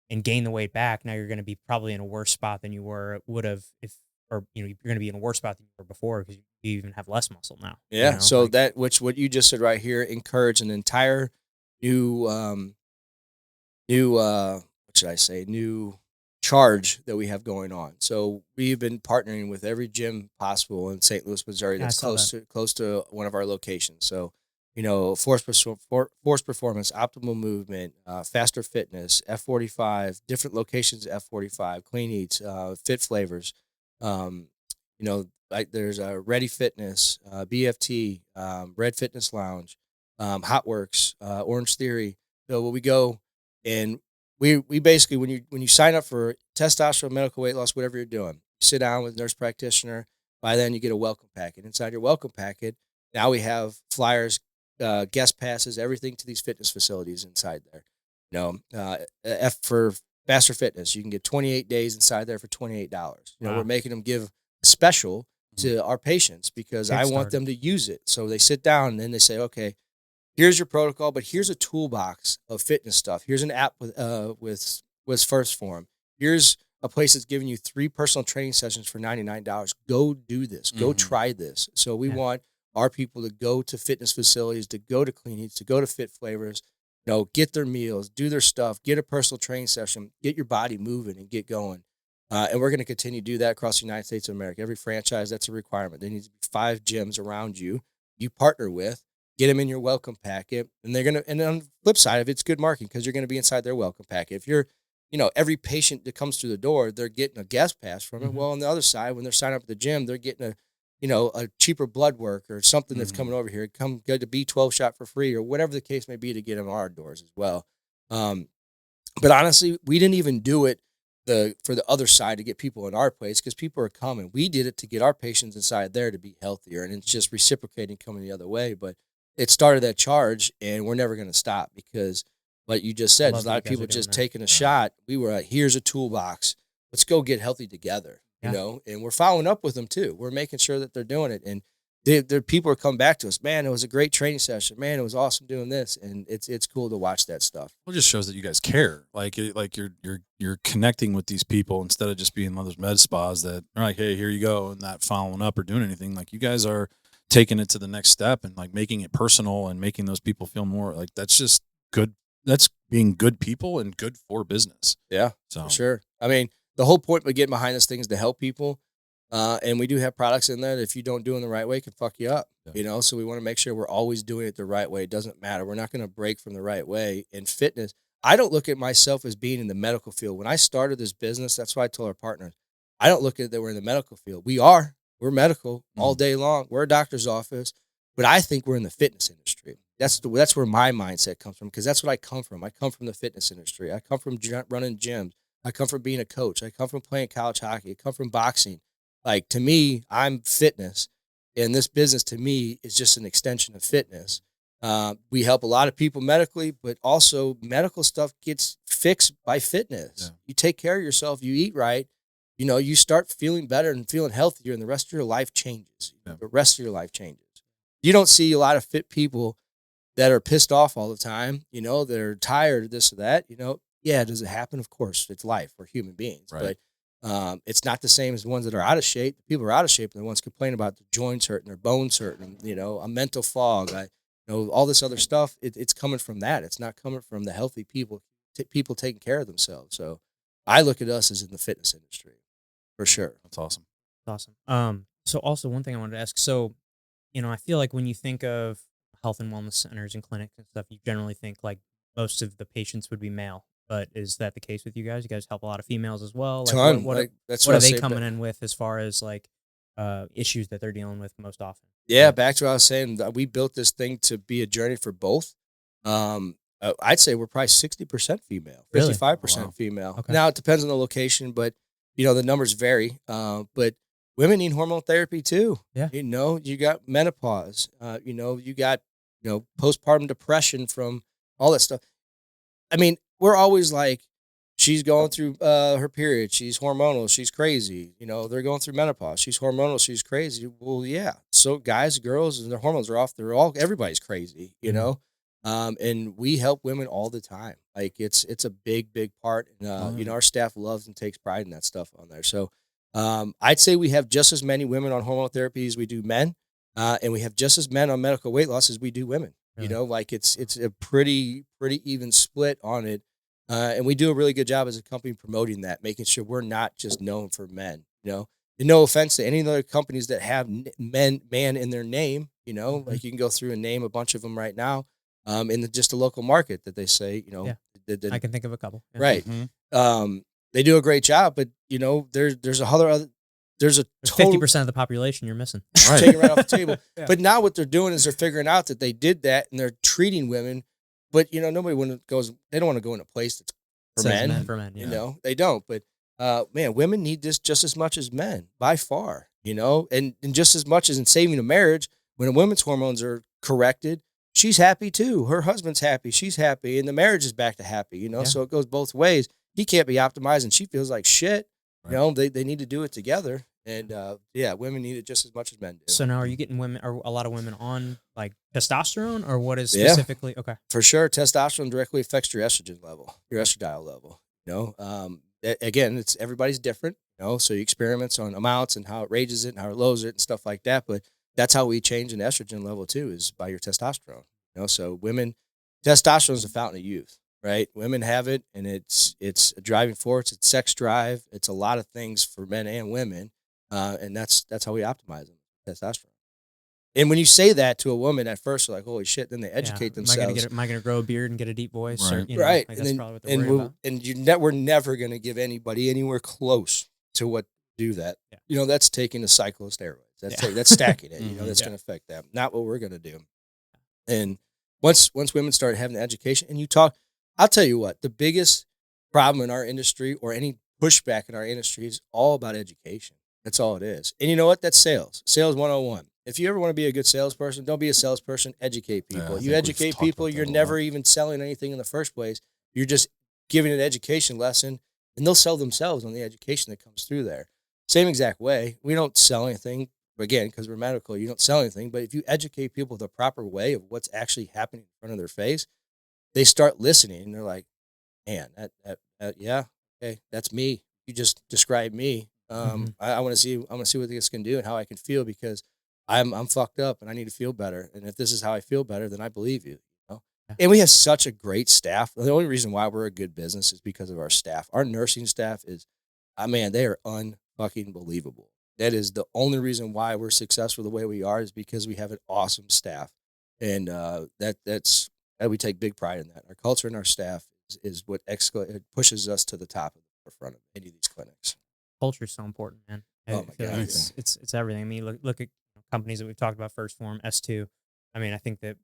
[SPEAKER 1] and gain the weight back, now you're going to be probably in a worse spot than you would have you're going to be in a worse spot than you were before, because you even have less muscle now.
[SPEAKER 3] Yeah. So what you just said right here, encourage an entire new charge that we have going on. So we've been partnering with every gym possible in St. Louis, Missouri that's close to one of our locations. So, Force Performance, Optimal Movement, Faster Fitness, F45, different locations of F45, Clean Eats, Fit Flavors. Like there's Ready Fitness, BFT, Red Fitness Lounge, Hotworks, Orange Theory. So when we go, and we basically, when you sign up for testosterone, medical weight loss, whatever you're doing, you sit down with a nurse practitioner. By then you get a welcome packet. Inside your welcome packet, now we have flyers, guest passes, everything to these fitness facilities inside there. For Faster Fitness, you can get 28 days inside there for $28. We're making them give a special to our patients because I want them to use it. So they sit down and then they say, okay, here's your protocol, but here's a toolbox of fitness stuff. Here's an app with Phorm. Here's a place that's giving you 3 personal training sessions for $99. Go do this. Go try this. So we want our people to go to fitness facilities, to go to Clean Eats, to go to Fit Flavors, get their meals, do their stuff, get a personal training session, get your body moving and get going. And we're going to continue to do that across the United States of America. Every franchise, that's a requirement. There needs to be 5 gyms around you partner with. Get them in your welcome packet, and and on the flip side of it, it's good marketing because you're going to be inside their welcome packet. If you're, every patient that comes through the door, they're getting a guest pass from it. Well, on the other side, when they're signing up at the gym, they're getting a cheaper blood work or something that's coming over here. Come get a B12 shot for free or whatever the case may be to get them on our doors as well. But honestly, we didn't even do it for the other side to get people in our place, because people are coming. We did it to get our patients inside there to be healthier, and it's just reciprocating coming the other way. But it started that charge, and we're never going to stop, because like you just said, there's a lot of people just taking a shot. We were like, here's a toolbox. Let's go get healthy together, you know, and we're following up with them too. We're making sure that they're doing it. And people are coming back to us, man, it was a great training session. Man, it was awesome doing this. And it's cool to watch that stuff.
[SPEAKER 2] Well, it just shows that you guys care. Like you're connecting with these people instead of just being one of those med spas that are like, hey, here you go, and not following up or doing anything. Like, you guys are taking it to the next step and like making it personal and making those people feel more like, that's just good. That's being good people and good for business.
[SPEAKER 3] Yeah,
[SPEAKER 2] so
[SPEAKER 3] for sure. I mean, the whole point of getting behind this thing is to help people. And we do have products in there that if you don't do it the right way, it can fuck you up, you know? So we want to make sure we're always doing it the right way. It doesn't matter. We're not going to break from the right way. In fitness, I don't look at myself as being in the medical field. When I started this business, that's why I told our partners, I don't look at it that we're in the medical field. We're medical all day long. We're a doctor's office, but I think we're in the fitness industry. That's where my mindset comes from, because that's what I come from. I come from the fitness industry. I come from running gyms. I come from being a coach. I come from playing college hockey. I come from boxing. Like, to me, I'm fitness, and this business to me is just an extension of fitness. We help a lot of people medically, but also medical stuff gets fixed by fitness. Yeah. You take care of yourself, you eat right, you know, you start feeling better and feeling healthier, and the rest of your life changes. Yeah. The rest of your life changes. You don't see a lot of fit people that are pissed off all the time, you know, they're tired of this or that, you know. Yeah, does it happen? Of course, it's life. We're human beings. Right. But it's not the same as the ones that are out of shape. The people who are out of shape are the ones complaining about their joints hurting, their bones hurting, you know, a mental fog, you know, all this other stuff. It's coming from that. It's not coming from the healthy people, people taking care of themselves. So I look at us as in the fitness industry, for sure.
[SPEAKER 2] That's awesome.
[SPEAKER 1] That's awesome. So also one thing I wanted to ask. So, you know, I feel like when you think of health and wellness centers and clinics and stuff, you generally think like most of the patients would be male. But is that the case with you guys? You guys help a lot of females as well. Like, what are they coming in with as far as like issues that they're dealing with most often?
[SPEAKER 3] Yeah, back to what I was saying. We built this thing to be a journey for both. I'd say we're probably 60% female, 55% female. Okay. Now it depends on the location, but you know the numbers vary. But women need hormone therapy too. Yeah, you know, you got menopause. You know, you got postpartum depression from all that stuff. I mean, we're always like, she's going through her period. She's hormonal. She's crazy. You know, they're going through menopause. She's hormonal. She's crazy. Well, yeah. So guys, girls, and their hormones are off. Everybody's crazy, you know? And we help women all the time. Like it's a big, big part. And, you know, our staff loves and takes pride in that stuff on there. So I'd say we have just as many women on hormonal therapy as we do men. And we have just as men on medical weight loss as we do women. You know, like it's a pretty even split on it. And we do a really good job as a company promoting that, making sure we're not just known for men, you know. And no offense to any other companies that have man in their name, you know, like you can go through and name a bunch of them right now in just a local market that they say, you know.
[SPEAKER 1] Yeah. I can think of a couple. Yeah.
[SPEAKER 3] Right. Mm-hmm. They do a great job, but, you know, there's a
[SPEAKER 1] 50% of the population you're missing.
[SPEAKER 3] Right. Taking right off the table. Yeah. But now what they're doing is they're figuring out that they did that and they're treating women. But, you know, they don't want to go in a place that's for men. You know, they don't. But, man, women need this just as much as men, by far, you know, and just as much as in saving a marriage, when a woman's hormones are corrected, she's happy too. Her husband's happy. She's happy. And the marriage is back to happy, you know, so it goes both ways. He can't be optimized and she feels like shit. Right. You know, they need to do it together. And, women need it just as much as men do.
[SPEAKER 1] So now are you getting a lot of women on, like, testosterone, or what is specifically? Yeah, okay.
[SPEAKER 3] For sure. Testosterone directly affects your estrogen level, your estradiol level. You know, again, it's everybody's different, you know, so you experiments on amounts and how it raises it and how it lowers it and stuff like that. But that's how we change an estrogen level, too, is by your testosterone. You know, so testosterone is a fountain of youth. Right, women have it, and it's a driving force. It's sex drive. It's a lot of things for men and women, and that's how we optimize them. Testosterone. And when you say that to a woman at first, they're like, "Holy shit!" Then they educate themselves.
[SPEAKER 1] Am I gonna grow a beard and get a deep voice?
[SPEAKER 3] Right,
[SPEAKER 1] or, you know,
[SPEAKER 3] right.
[SPEAKER 1] Like, that's probably what they're worried about.
[SPEAKER 3] We're never gonna give anybody anywhere close to what do that. Yeah. You know, that's taking a cycle of steroids. That's stacking it. You know, that's gonna affect them. Not what we're gonna do. And once women start having the education, and you talk. I'll tell you what, the biggest problem in our industry or any pushback in our industry is all about education. That's all it is. And you know what? That's sales. Sales 101. If you ever want to be a good salesperson, don't be a salesperson. Educate people. You educate people, you're never even selling anything in the first place. You're just giving an education lesson, and they'll sell themselves on the education that comes through there. Same exact way. We don't sell anything, again, because we're medical. You don't sell anything. But if you educate people the proper way of what's actually happening in front of their face, they start listening, and they're like, man, yeah, okay, that's me. You just described me. I want to see what this can do and how I can feel, because I'm fucked up and I need to feel better. And if this is how I feel better, then I believe you. Yeah. And we have such a great staff. The only reason why we're a good business is because of our staff. Our nursing staff is, man, they are unfucking believable. That is the only reason why we're successful the way we are, is because we have an awesome staff. And that's we take big pride in that. Our culture and our staff is what it pushes us to the top of the front of any of these clinics.
[SPEAKER 1] Culture is so important, man.
[SPEAKER 3] Oh my God,
[SPEAKER 1] it's everything. I mean, look at companies that we've talked about, First Phorm, S2. I mean, I think that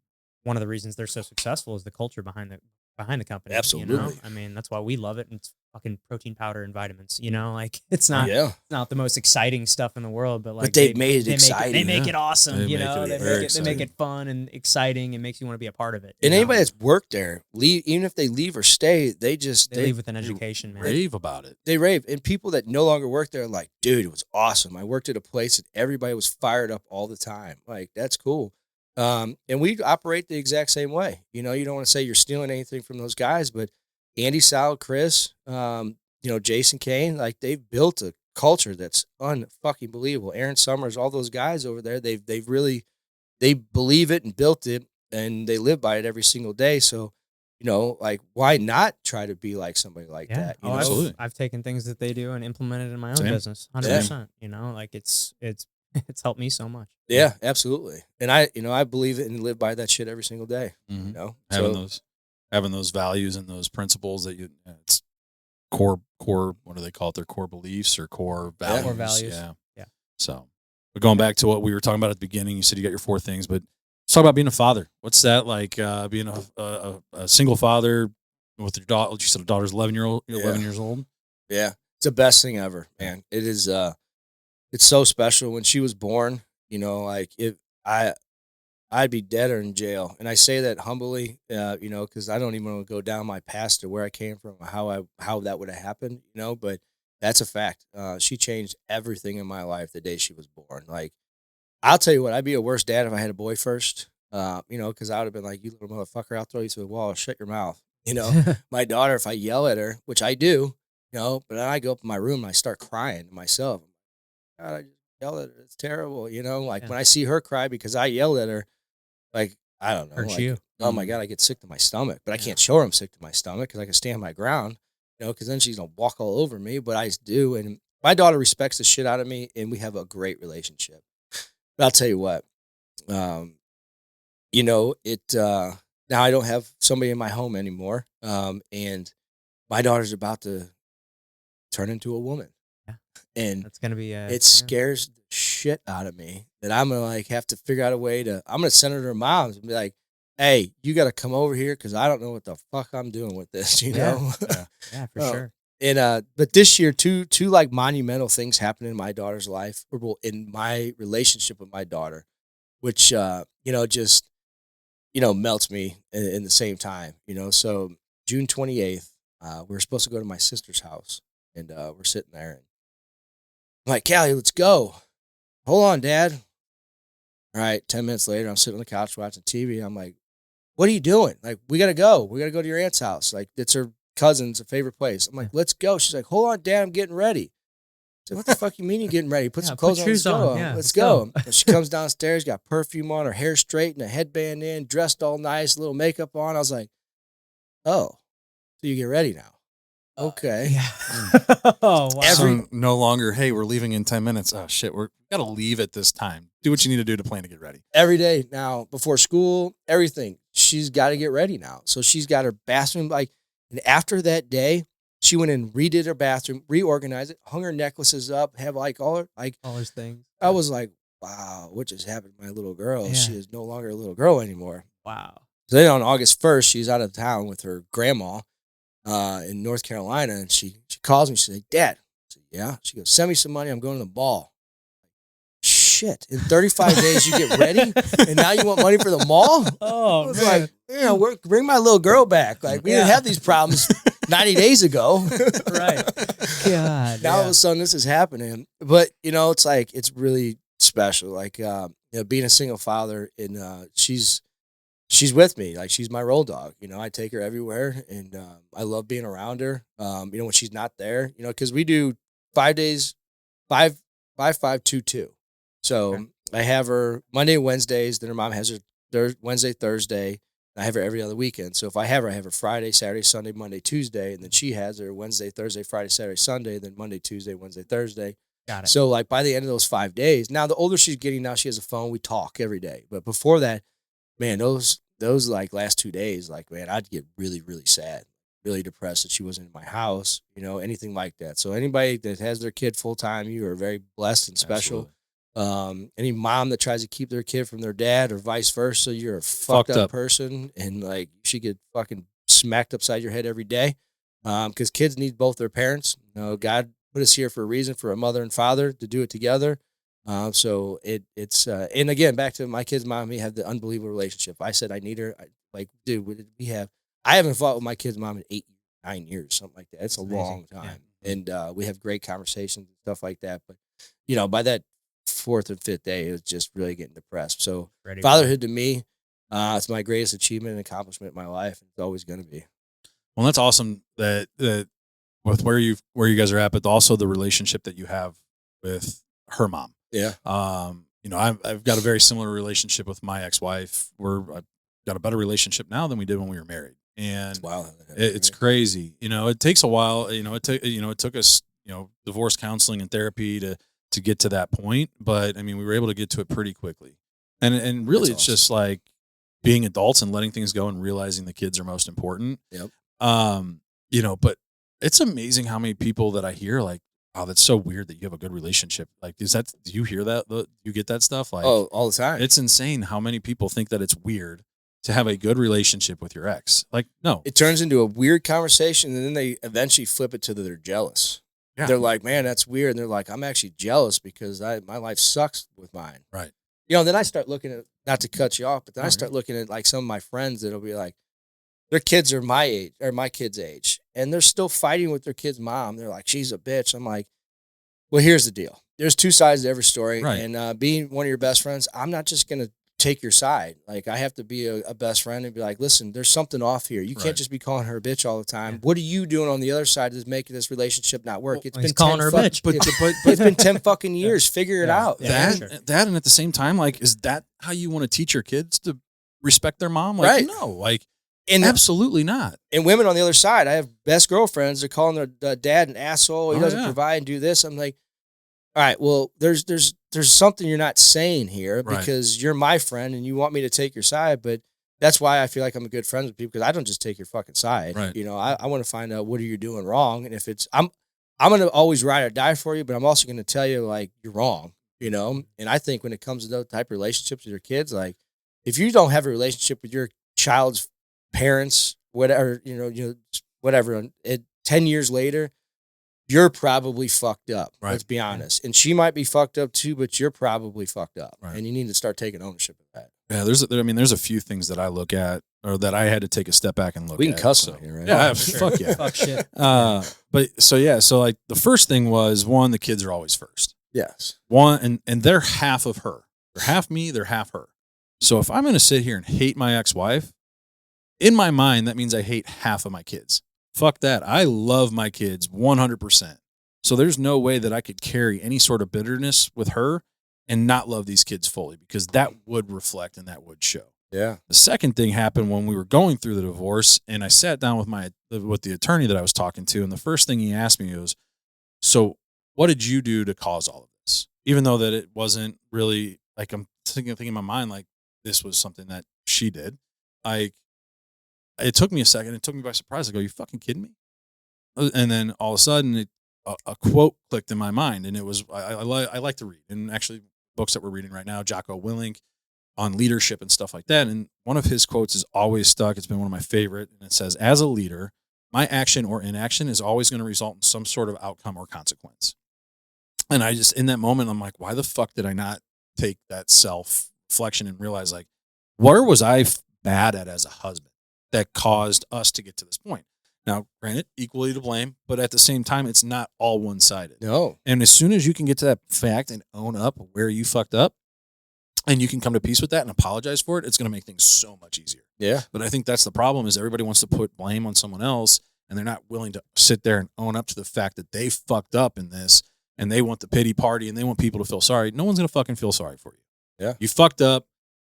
[SPEAKER 1] one of the reasons they're so successful is the culture behind the company.
[SPEAKER 3] Absolutely.
[SPEAKER 1] You know? I mean, that's why we love it. And it's fucking protein powder and vitamins. You know, like it's not the most exciting stuff in the world, but like
[SPEAKER 3] they made it exciting.
[SPEAKER 1] They make it awesome. They make it fun and exciting and makes you want to be a part of it.
[SPEAKER 3] And anybody that's worked there, even if they leave or stay, they
[SPEAKER 1] leave with an education, man.
[SPEAKER 2] Rave about it.
[SPEAKER 3] They rave. And people that no longer work there are like, dude, it was awesome. I worked at a place that everybody was fired up all the time. Like, that's cool. And we operate the exact same way. You know, you don't want to say you're stealing anything from those guys, but Andy, Sal, Chris, Jason Kane, like, they've built a culture that's unfucking believable. Aaron Summers, all those guys over there, they believe it and built it, and they live by it every single day. So, like, why not try to be like somebody like that?
[SPEAKER 2] Absolutely.
[SPEAKER 1] I've taken things that they do and implemented in my own business, 100%. You know, like it's helped me so much.
[SPEAKER 3] Yeah, absolutely. And I believe it and live by that shit every single day.
[SPEAKER 2] Mm-hmm. Having those values and those principles that it's core. What do they call it? Their core beliefs or core values.
[SPEAKER 1] Yeah, core values.
[SPEAKER 2] Yeah. So, but going back to what we were talking about at the beginning, you said you got your 4 things, but let's talk about being a father. What's that like? Being a single father with your daughter. You said a daughter's 11 years old.
[SPEAKER 3] Yeah, it's the best thing ever, man. It is. It's so special. When she was born, like, I'd be dead or in jail. And I say that humbly, because I don't even want to go down my past to where I came from, how that would have happened, but that's a fact. She changed everything in my life the day she was born. Like, I'll tell you what, I'd be a worse dad if I had a boy first, because I would have been like, you little motherfucker, I'll throw you to the wall, shut your mouth. My daughter, if I yell at her, which I do, but then I go up in my room and I start crying to myself. God, I just yelled at her. It's terrible, when I see her cry because I yelled at her, like, I don't know.
[SPEAKER 1] Hurts you.
[SPEAKER 3] Oh my God, I get sick to my stomach, but I can't show her I'm sick to my stomach because I can stand my ground, because then she's going to walk all over me, but I just do. And my daughter respects the shit out of me, and we have a great relationship. But I'll tell you what, now I don't have somebody in my home anymore. And my daughter's about to turn into a woman. And
[SPEAKER 1] that's going to be
[SPEAKER 3] it scares the shit out of me that I'm going to have to figure out a way I'm going to send her to her mom's and be like, hey, you got to come over here because I don't know what the fuck I'm doing with this, know?
[SPEAKER 1] Yeah, for sure.
[SPEAKER 3] And but this year, two like monumental things happened in my daughter's life, or in my relationship with my daughter, which just melts me in the same time. So June 28th, we were supposed to go to my sister's house, and we're sitting there, and I'm like, Callie, let's go. Hold on, Dad. All right, 10 minutes later, I'm sitting on the couch watching TV. I'm like, what are you doing? Like, we got to go. We got to go to your aunt's house. Like, it's her cousin's favorite place. I'm like, let's go. She's like, hold on, Dad, I'm getting ready. I said, what the fuck you mean you're getting ready? Put some clothes on. Let's go. Yeah, let's go. And she comes downstairs, got perfume on, her hair straight and a headband in, dressed all nice, a little makeup on. I was like, oh, so you get ready now. Okay.
[SPEAKER 1] Yeah. Oh, wow.
[SPEAKER 2] So no longer, hey, we're leaving in 10 minutes. Oh, shit, we got to leave at this time. Do what you need to do to plan to get ready.
[SPEAKER 3] Every day now, before school, everything. She's got to get ready now. So she's got her bathroom. And after that day, she went and redid her bathroom, reorganized it, hung her necklaces up, have all her
[SPEAKER 1] things.
[SPEAKER 3] I was like, wow, what just happened to my little girl?
[SPEAKER 1] Yeah.
[SPEAKER 3] She is no longer a little girl anymore.
[SPEAKER 1] Wow.
[SPEAKER 3] So then on August 1st, she's out of town with her grandma. in North Carolina, and she calls me. She's like, Dad. I said, yeah. She goes, send me some money. I'm going to the ball. Shit, in 35 days you get ready, and now you want money for the mall?
[SPEAKER 1] Oh,
[SPEAKER 3] I was like, bring my little girl back. Like, we didn't have these problems 90 days ago.
[SPEAKER 1] Right. God.
[SPEAKER 3] Now all of a sudden this is happening. But, it's like, it's really special. Like, being a single father, and she's with me. Like, she's my road dog. I take her everywhere, and I love being around her. When she's not there, because we do 5 days, 5, 5, 5, 2, 2. So okay. I have her Monday, Wednesdays. Then her mom has her Wednesday, Thursday. I have her every other weekend. So if I have her Friday, Saturday, Sunday, Monday, Tuesday. And then she has her Wednesday, Thursday, Friday, Saturday, Sunday. Then Monday, Tuesday, Wednesday, Thursday.
[SPEAKER 1] Got it.
[SPEAKER 3] So like by the end of those 5 days, now the older she's getting, now she has a phone. We talk every day. But before that, man, those like last 2 days, like, man, I'd get really, really sad, really depressed that she wasn't in my house, anything like that. So anybody that has their kid full time, you are very blessed and special. Absolutely. Any mom that tries to keep their kid from their dad or vice versa, you're a fucked up person, and like you should get fucking smacked upside your head every day. Because kids need both their parents. God put us here for a reason, for a mother and father to do it together. So it's and again, back to my kid's mom, we have the unbelievable relationship. I said I need her. I haven't fought with my kid's mom in 8, 9 years, something like that. It's a long time, and we have great conversations and stuff like that. But by that 4th and 5th day, it was just really getting depressed. So fatherhood to me, it's my greatest achievement and accomplishment in my life. It's always going to be.
[SPEAKER 2] Well, that's awesome that with where you guys are at, but also the relationship that you have with her mom.
[SPEAKER 3] Yeah.
[SPEAKER 2] I've got a very similar relationship with my ex-wife. I've got a better relationship now than we did when we were married. And
[SPEAKER 3] wow,
[SPEAKER 2] it's crazy. It takes a while. It took us, divorce counseling and therapy to get to that point. But I mean, we were able to get to it pretty quickly. And really, it's awesome. Just like being adults and letting things go and realizing the kids are most important.
[SPEAKER 3] Yep.
[SPEAKER 2] But it's amazing how many people that I hear like, oh, that's so weird that you have a good relationship. Like, do you hear that? Do you get that stuff? Like,
[SPEAKER 3] all the time.
[SPEAKER 2] It's insane how many people think that it's weird to have a good relationship with your ex. Like, no.
[SPEAKER 3] It turns into a weird conversation, and then they eventually flip it to that they're jealous. Yeah. They're like, man, that's weird. And they're like, I'm actually jealous because my life sucks with mine.
[SPEAKER 2] Right.
[SPEAKER 3] Then I start looking at, not to cut you off, but then I start looking at like some of my friends that'll be like, their kids are my age or my kid's age, and they're still fighting with their kid's mom. They're like, she's a bitch. I'm like, well, here's the deal. There's two sides to every story. Right. And being one of your best friends, I'm not just going to take your side. Like, I have to be a best friend and be like, listen, there's something off here. You can't just be calling her a bitch all the time. Yeah. What are you doing on the other side that's making this relationship not work?
[SPEAKER 1] It's been calling her a bitch.
[SPEAKER 3] But it's been 10 fucking years. Figure it out.
[SPEAKER 2] That and at the same time, like, is that how you want to teach your kids to respect their mom? Like,
[SPEAKER 3] right.
[SPEAKER 2] No, like, absolutely not.
[SPEAKER 3] And women on the other side, I have best girlfriends. They're calling their dad an asshole. He doesn't provide and do this. I'm like, all right, well, there's something you're not saying here because you're my friend and you want me to take your side. But that's why I feel like I'm a good friend with people, because I don't just take your fucking side. Right. I want to find out what are you doing wrong. And if it's, I'm going to always ride or die for you, but I'm also going to tell you like you're wrong, And I think when it comes to those type of relationships with your kids, like if you don't have a relationship with your child's parents, whatever, whatever, 10 years later, you're probably fucked up. Right. Let's be honest. And she might be fucked up too, but you're probably fucked up. Right. And you need to start taking ownership of that.
[SPEAKER 2] Yeah, there's a few things that I look at, or that I had to take a step back and look at.
[SPEAKER 3] We can cuss on here, right?
[SPEAKER 2] Yeah, fuck yeah.
[SPEAKER 1] Fuck shit.
[SPEAKER 2] So like the first thing was, one, the kids are always first.
[SPEAKER 3] Yes.
[SPEAKER 2] One, and they're half of her. They're half me, they're half her. So if I'm going to sit here and hate my ex-wife, in my mind, that means I hate half of my kids. Fuck that. I love my kids 100%. So there's no way that I could carry any sort of bitterness with her and not love these kids fully, because that would reflect and that would show.
[SPEAKER 3] Yeah.
[SPEAKER 2] The second thing happened when we were going through the divorce, and I sat down with the attorney that I was talking to, and the first thing he asked me was, so what did you do to cause all of this? Even though that it wasn't really, like, I'm thinking in my mind, like, this was something that she did. It took me a second. It took me by surprise. I go, you fucking kidding me? And then all of a sudden, a quote clicked in my mind, and it was, I like to read, and actually books that we're reading right now, Jocko Willink, on leadership and stuff like that. And one of his quotes is always stuck. It's been one of my favorite. And it says, as a leader, my action or inaction is always going to result in some sort of outcome or consequence. And I just, in that moment, I'm like, why the fuck did I not take that self-reflection and realize, like, where was I bad at as a husband that caused us to get to this point? Now, granted, equally to blame, but at the same time, it's not all one-sided.
[SPEAKER 3] No.
[SPEAKER 2] And as soon as you can get to that fact and own up where you fucked up, and you can come to peace with that and apologize for it, it's going to make things so much easier.
[SPEAKER 3] Yeah.
[SPEAKER 2] But I think that's the problem, is everybody wants to put blame on someone else, and they're not willing to sit there and own up to the fact that they fucked up in this, and they want the pity party, and they want people to feel sorry. No one's going to fucking feel sorry for you.
[SPEAKER 3] Yeah.
[SPEAKER 2] You fucked up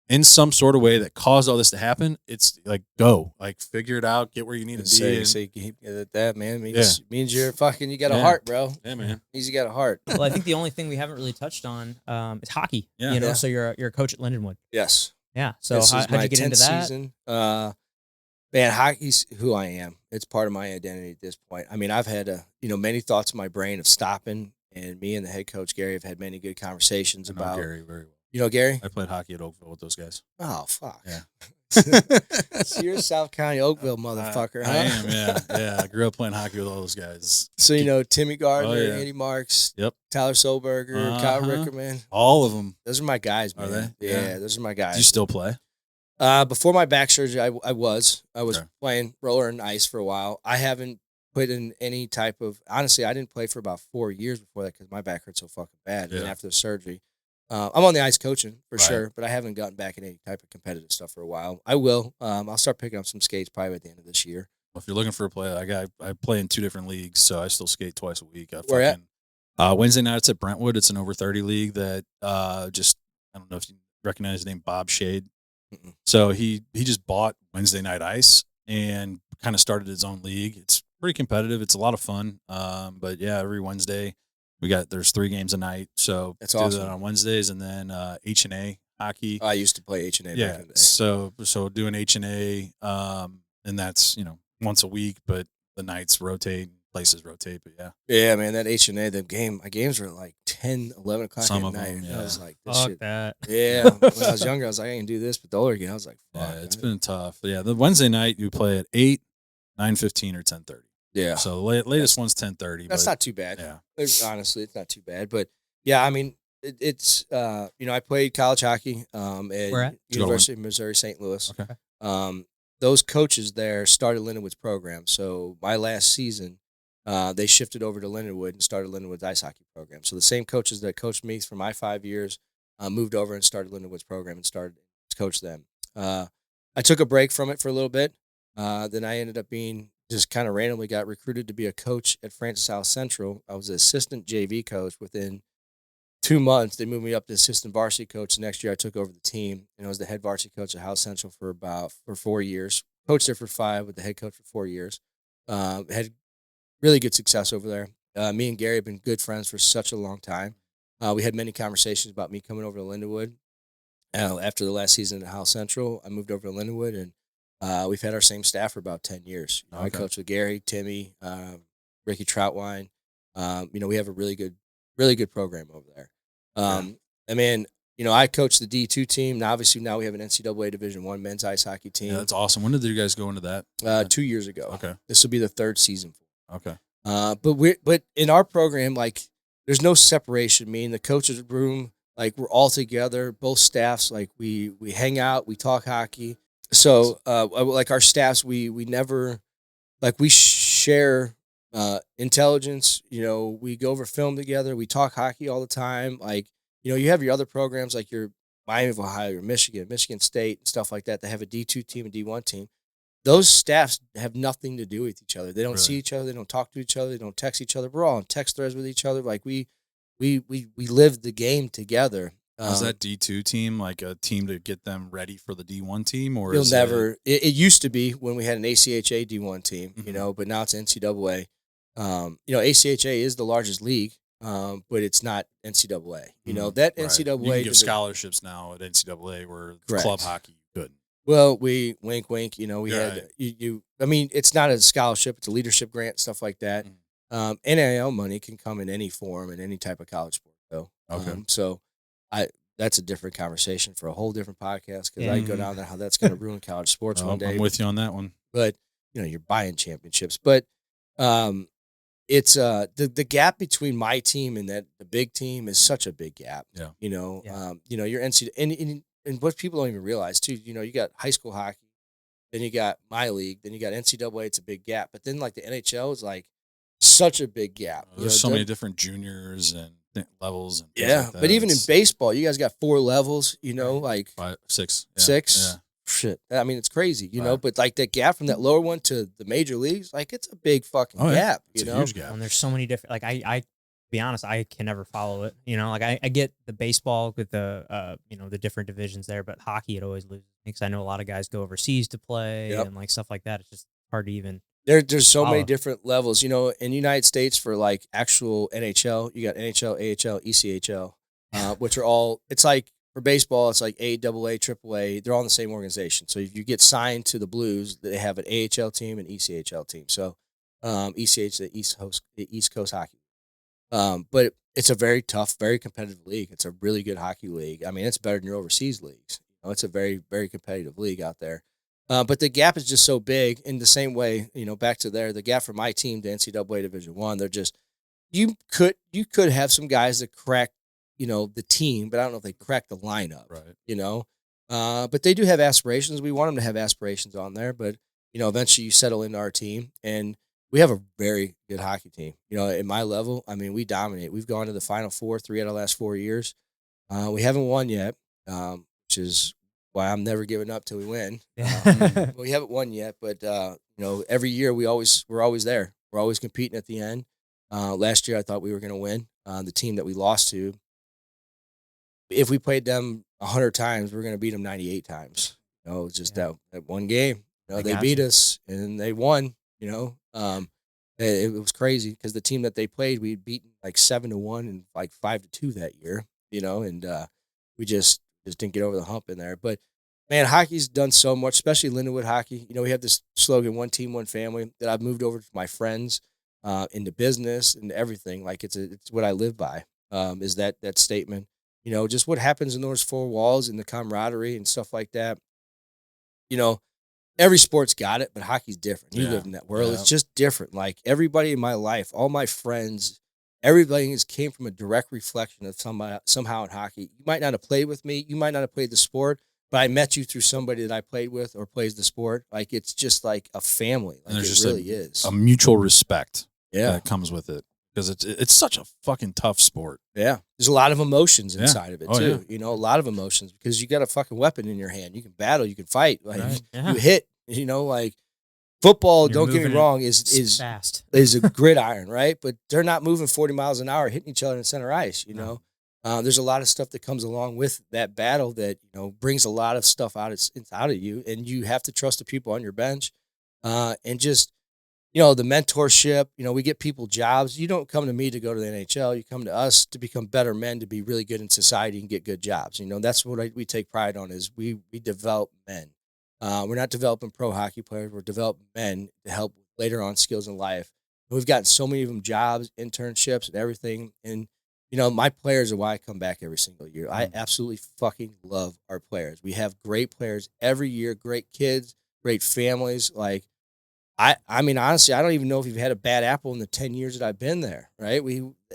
[SPEAKER 2] in some sort of way that caused all this to happen. It's like, go. Like, figure it out. Get where you need to be.
[SPEAKER 3] Say that, man. Means you're fucking, you got a heart, bro.
[SPEAKER 2] Yeah, man.
[SPEAKER 3] Means you got a heart.
[SPEAKER 1] Well, I think the only thing we haven't really touched on is hockey.
[SPEAKER 2] Yeah.
[SPEAKER 1] You know,
[SPEAKER 3] Yeah.
[SPEAKER 1] so you're a coach at Lindenwood.
[SPEAKER 3] Yes.
[SPEAKER 1] Yeah. So
[SPEAKER 3] This
[SPEAKER 1] how'd
[SPEAKER 3] is my
[SPEAKER 1] you get into
[SPEAKER 3] 10th
[SPEAKER 1] that?
[SPEAKER 3] season. Man, hockey's who I am. It's part of my identity at this point. I mean, I've had many thoughts in my brain of stopping, and me and the head coach Gary have had many good conversations
[SPEAKER 2] I know
[SPEAKER 3] about
[SPEAKER 2] Gary very well.
[SPEAKER 3] You know Gary?
[SPEAKER 2] I played hockey at Oakville with those guys.
[SPEAKER 3] Oh fuck.
[SPEAKER 2] Yeah.
[SPEAKER 3] So you're a South County Oakville motherfucker, huh?
[SPEAKER 2] I am, yeah. Yeah. I grew up playing hockey with all those guys.
[SPEAKER 3] So you know Timmy Gardner,
[SPEAKER 2] Oh, yeah.
[SPEAKER 3] Andy Marks,
[SPEAKER 2] Yep.
[SPEAKER 3] Tyler Solberger, Kyle
[SPEAKER 2] Uh-huh.
[SPEAKER 3] Rickerman.
[SPEAKER 2] All of them.
[SPEAKER 3] Those are my guys, man.
[SPEAKER 2] Are they?
[SPEAKER 3] Yeah,
[SPEAKER 2] Yeah.
[SPEAKER 3] those are my
[SPEAKER 2] Do you
[SPEAKER 3] guys.
[SPEAKER 2] still play?
[SPEAKER 3] Before my back surgery, I was
[SPEAKER 2] Okay.
[SPEAKER 3] playing roller and ice for a while. I haven't put in any type of, honestly, I didn't play for about 4 years before that because my back hurt so fucking bad. And
[SPEAKER 2] Yeah.
[SPEAKER 3] after the surgery, I'm on the ice coaching for
[SPEAKER 2] Right.
[SPEAKER 3] sure, but I haven't gotten back in any type of competitive stuff for a while. I will. I'll start picking up some skates probably at the end of this year.
[SPEAKER 2] Well, if you're looking for a play, I play in 2 different leagues, so I still skate twice a week.
[SPEAKER 3] Where at?
[SPEAKER 2] Wednesday night it's at Brentwood. It's an over 30 league that I don't know if you recognize the name Bob Shade.
[SPEAKER 3] Mm-mm.
[SPEAKER 2] So he just bought Wednesday Night Ice and kind of started his own league. It's pretty competitive. It's a lot of fun. But yeah, every Wednesday there's 3 games a night. So
[SPEAKER 3] That's
[SPEAKER 2] do
[SPEAKER 3] awesome.
[SPEAKER 2] that on Wednesdays, and then H&A hockey.
[SPEAKER 3] I used to play H&A back
[SPEAKER 2] Yeah.
[SPEAKER 3] in the day.
[SPEAKER 2] So doing H&A, and that's, once a week, but the nights rotate, places rotate, but yeah.
[SPEAKER 3] Yeah, man, that H&A, my games were at like 10, 11 o'clock
[SPEAKER 2] Some
[SPEAKER 3] at
[SPEAKER 2] of
[SPEAKER 3] night.
[SPEAKER 2] them,
[SPEAKER 3] I
[SPEAKER 2] yeah.
[SPEAKER 3] was like, this
[SPEAKER 1] Fuck
[SPEAKER 3] shit.
[SPEAKER 1] that.
[SPEAKER 3] Yeah, when I was younger, I was like, I can do this. But the older again, I was like, fuck.
[SPEAKER 2] Yeah, it's been tough. Yeah, the Wednesday night you play at 8, 9:15, or 10:30.
[SPEAKER 3] Yeah.
[SPEAKER 2] So the latest one's 10:30.
[SPEAKER 3] That's
[SPEAKER 2] but,
[SPEAKER 3] not too bad.
[SPEAKER 2] Yeah.
[SPEAKER 3] Honestly, it's not too bad. But yeah, I mean, it's I played college hockey
[SPEAKER 1] Where at?
[SPEAKER 3] University of Missouri St. Louis.
[SPEAKER 2] Okay.
[SPEAKER 3] Those coaches there started Lindenwood's program. So my last season, they shifted over to Lindenwood and started Lindenwood's ice hockey program. So the same coaches that coached me for my 5 years moved over and started Lindenwood's program and started to coach them. I took a break from it for a little bit. Then I ended up being just kind of randomly got recruited to be a coach at Francis South Central. I was an assistant JV coach. Within 2 months, they moved me up to assistant varsity coach. The next year, I took over the team, and I was the head varsity coach at House Central for 4 years. Coached there for 5, with the head coach for 4 years. Had really good success over there. Me and Gary have been good friends for such a long time. We had many conversations about me coming over to Lindenwood. After the last season at House Central, I moved over to Lindenwood, and we've had our same staff for about 10 years. I
[SPEAKER 2] Okay.
[SPEAKER 3] coached with Gary, Timmy, Ricky Troutwine. We have a really good program over there. I mean, I coached the D2 team. Now, obviously, now we have an NCAA Division I men's ice hockey team.
[SPEAKER 2] Yeah, that's awesome. When did you guys go into that?
[SPEAKER 3] 2 years ago.
[SPEAKER 2] Okay.
[SPEAKER 3] This will be the 3rd season.
[SPEAKER 2] Okay.
[SPEAKER 3] But in our program, like, there's no separation. Me and the coaches' room, like, we're all together. Both staffs, like, we hang out, we talk hockey. So, like, our staffs, we never, like, we share intelligence. We go over film together. We talk hockey all the time. Like, you have your other programs, like your Miami of Ohio, your Michigan State, and stuff like that. They have a D2 team, a D1 team. Those staffs have nothing to do with each other. They don't
[SPEAKER 2] Really?
[SPEAKER 3] see each other. They don't talk to each other. They don't text each other. We're all on text threads with each other. Like, we live the game together.
[SPEAKER 2] Was that D2 team like a team to get them ready for the D1 team, or
[SPEAKER 3] You'll
[SPEAKER 2] is
[SPEAKER 3] never. It used to be when we had an ACHA D1 team,
[SPEAKER 2] Mhm.
[SPEAKER 3] but now it's NCAA. ACHA is the largest league, but it's not NCAA. That
[SPEAKER 2] Right.
[SPEAKER 3] NCAA.
[SPEAKER 2] You can give
[SPEAKER 3] divi-
[SPEAKER 2] scholarships now at NCAA where
[SPEAKER 3] Correct.
[SPEAKER 2] club hockey you couldn't.
[SPEAKER 3] Well, we wink. We
[SPEAKER 2] Yeah.
[SPEAKER 3] had you. I mean, it's not a scholarship; it's a leadership grant, stuff like that. NIL money can come in any form in any type of college sport, though.
[SPEAKER 2] Okay.
[SPEAKER 3] So, that's a different conversation for a whole different podcast because I go down there how that's going to ruin college sports one day.
[SPEAKER 2] I'm with you on that one.
[SPEAKER 3] But you're buying championships. But it's the gap between my team and the big team is such a big gap.
[SPEAKER 2] Yeah.
[SPEAKER 3] Your NCAA and what people don't even realize too. You got high school hockey, then you got my league, then you got NCAA. It's a big gap, but then like the NHL is like such a big gap.
[SPEAKER 2] There's so many different juniors and levels. And things like that.
[SPEAKER 3] But even in baseball, you guys got 4 levels. Like
[SPEAKER 2] 5, 6,
[SPEAKER 3] 6.
[SPEAKER 2] Yeah.
[SPEAKER 3] Shit, I mean it's crazy, But like that gap from that lower one to the major leagues, like it's a big fucking gap.
[SPEAKER 2] It's a huge gap.
[SPEAKER 1] And there's so many different. Like I be honest, I can never follow it. Like I get the baseball with the the different divisions there, but hockey it always loses because I know a lot of guys go overseas to play and like stuff like that. It's just hard to even.
[SPEAKER 3] There's so many different levels, in the United States for like actual NHL, you got NHL, AHL, ECHL, which are all. It's like for baseball, it's like AAA, AAA. They're all in the same organization. So if you get signed to the Blues, they have an AHL team and ECHL team. So ECH, the East Coast Hockey. But it's a very tough, very competitive league. It's a really good hockey league. I mean, it's better than your overseas leagues. It's a very, very competitive league out there. But the gap is just so big. In the same way, back to there, the gap from my team to NCAA Division I, they're just you could have some guys that crack, the team, but I don't know if they crack the lineup.
[SPEAKER 2] Right.
[SPEAKER 3] But they do have aspirations. We want them to have aspirations on there, but eventually you settle into our team, and we have a very good hockey team. At my level, I mean, we dominate. We've gone to the Final Four 3 out of the last 4 years. We haven't won yet, which is why I'm never giving up till we win. We haven't won yet, but every year we're always there. We're always competing at the end. Last year I thought we were going to win. The team that we lost to, if we played them 100 times, we're going to beat them 98 times. It's just that one game. They beat us and they won. It was crazy because the team that they played, we'd beaten like 7-1 and like 5-2 that year. And we just didn't get over the hump in there. But man, hockey's done so much, especially Lindenwood hockey. We have this slogan, one team, one family, that I've moved over to my friends, into business and everything. Like it's what I live by, is that statement, just what happens in those 4 walls and the camaraderie and stuff like that. Every sport's got it, but hockey's different. You live in that world. It's just different. Like everybody in my life, all my friends, everybody came from a direct reflection of somehow in hockey. You might not have played with me. You might not have played the sport, but I met you through somebody that I played with or plays the sport. Like it's just like a family. Like it really is.
[SPEAKER 2] A mutual respect that comes with it. Because it's such a fucking tough sport.
[SPEAKER 3] Yeah. There's a lot of emotions inside of it, too. A lot of emotions because you got a fucking weapon in your hand. You can battle. You can fight. Like, you hit, like football, don't get me wrong, is
[SPEAKER 1] fast.
[SPEAKER 3] Is a gridiron, right? But they're not moving 40 miles an hour hitting each other in center ice, There's a lot of stuff that comes along with that battle that, brings a lot of stuff out of you. And you have to trust the people on your bench and just, the mentorship, we get people jobs. You don't come to me to go to the NHL. You come to us to become better men, to be really good in society and get good jobs. That's what we take pride on is we develop men. We're not developing pro hockey players. We're developing men to help later on skills in life. And we've gotten so many of them jobs, internships, and everything. And, my players are why I come back every single year. I absolutely fucking love our players. We have great players every year, great kids, great families. Like, I mean, honestly, I don't even know if we've had a bad apple in the 10 years that I've been there, right?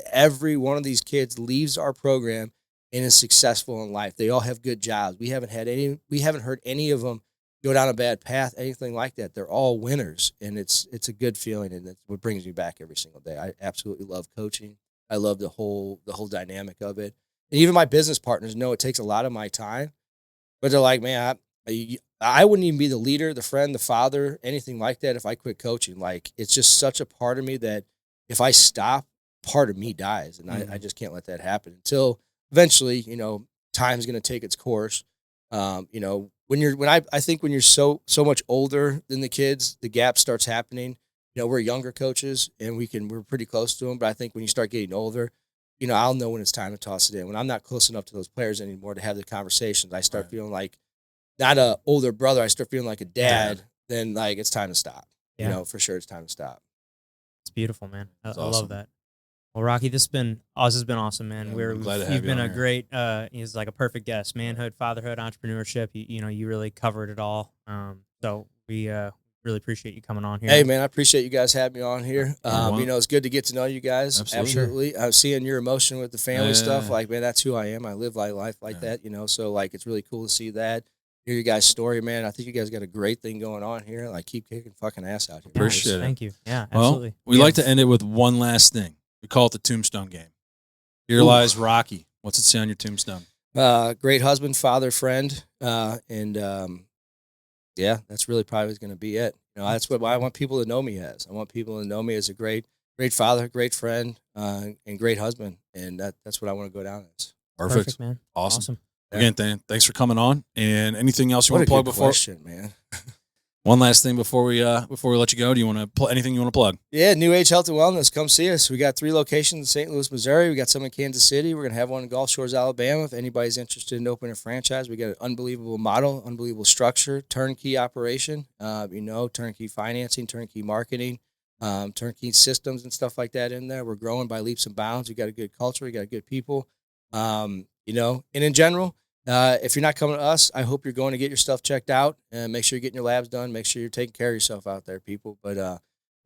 [SPEAKER 3] Every one of these kids leaves our program and is successful in life. They all have good jobs. We haven't heard any of them go down a bad path, anything like that. They're all winners, and it's a good feeling, and it's what brings me back every single day. I absolutely love coaching. I love the whole dynamic of it. And even my business partners know it takes a lot of my time, but they're like, man, I wouldn't even be the leader, the friend, the father, anything like that if I quit coaching. Like, it's just such a part of me that if I stop, part of me dies. And I just can't let that happen until eventually, time's going to take its course. I think when you're so much older than the kids, the gap starts happening. We're younger coaches and we're pretty close to them. But I think when you start getting older, I'll know when it's time to toss it in. When I'm not close enough to those players anymore to have the conversations, I start feeling like, not a older brother, I start feeling like a dad, then like it's time to stop. For sure it's time to stop.
[SPEAKER 1] It's beautiful, man. I
[SPEAKER 2] Awesome.
[SPEAKER 1] love that. Well, Rocky, this has been awesome, man.
[SPEAKER 2] I'm glad to have
[SPEAKER 1] you've
[SPEAKER 2] you
[SPEAKER 1] been
[SPEAKER 2] on
[SPEAKER 1] a
[SPEAKER 2] here.
[SPEAKER 1] great he's like a perfect guest. Manhood, fatherhood, entrepreneurship. You really covered it all. So we really appreciate you coming on here.
[SPEAKER 3] Hey, man, I appreciate you guys having me on here.
[SPEAKER 2] Well,
[SPEAKER 3] You know, it's good to get to know you guys.
[SPEAKER 2] Absolutely.
[SPEAKER 3] I'm seeing your emotion with the family stuff.
[SPEAKER 2] Yeah.
[SPEAKER 3] Like, man, that's who I am. I live life like that, you know. So, like, it's really cool to see that. Hear your guys' story, man. I think you guys got a great thing going on here. Like, keep kicking fucking ass out here.
[SPEAKER 2] Appreciate it.
[SPEAKER 1] Thank you. Yeah, absolutely.
[SPEAKER 2] Well, we like to end it with one last thing. We call it the Tombstone game. Here lies Rocky. What's it say on your tombstone?
[SPEAKER 3] Great husband, father, friend, yeah, that's really probably going to be it. You know, that's what I want people to know me as. I want people to know me as a great father, great friend, and great husband, and that's what I want to go down as.
[SPEAKER 2] Perfect,
[SPEAKER 1] man.
[SPEAKER 2] Awesome. Again, thanks for coming on. And anything else you want to plug before?
[SPEAKER 3] Question, man.
[SPEAKER 2] One last thing before we let you go. Do you want to anything you want to plug?
[SPEAKER 3] Yeah, Neuage Health and Wellness. Come see us. We got 3 locations in St. Louis, Missouri. We got some in Kansas City. We're gonna have one in Gulf Shores, Alabama. If anybody's interested in opening a franchise, we got an unbelievable model, unbelievable structure, turnkey operation. Turnkey financing, turnkey marketing, turnkey systems and stuff like that in there. We're growing by leaps and bounds. We got a good culture. We got good people. And in general. If you're not coming to us, I hope you're going to get your stuff checked out and make sure you're getting your labs done. Make sure you're taking care of yourself out there, people. But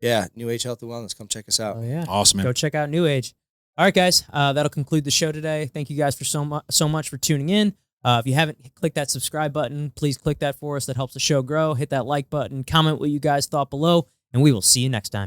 [SPEAKER 3] Neuage Health and Wellness, come check us out.
[SPEAKER 1] Oh, yeah.
[SPEAKER 2] Awesome, man.
[SPEAKER 1] Go check out Neuage. All right, guys, that'll conclude the show today. Thank you guys for so much for tuning in. If you haven't clicked that subscribe button, please click that for us. That helps the show grow. Hit that like button. Comment what you guys thought below, and we will see you next time.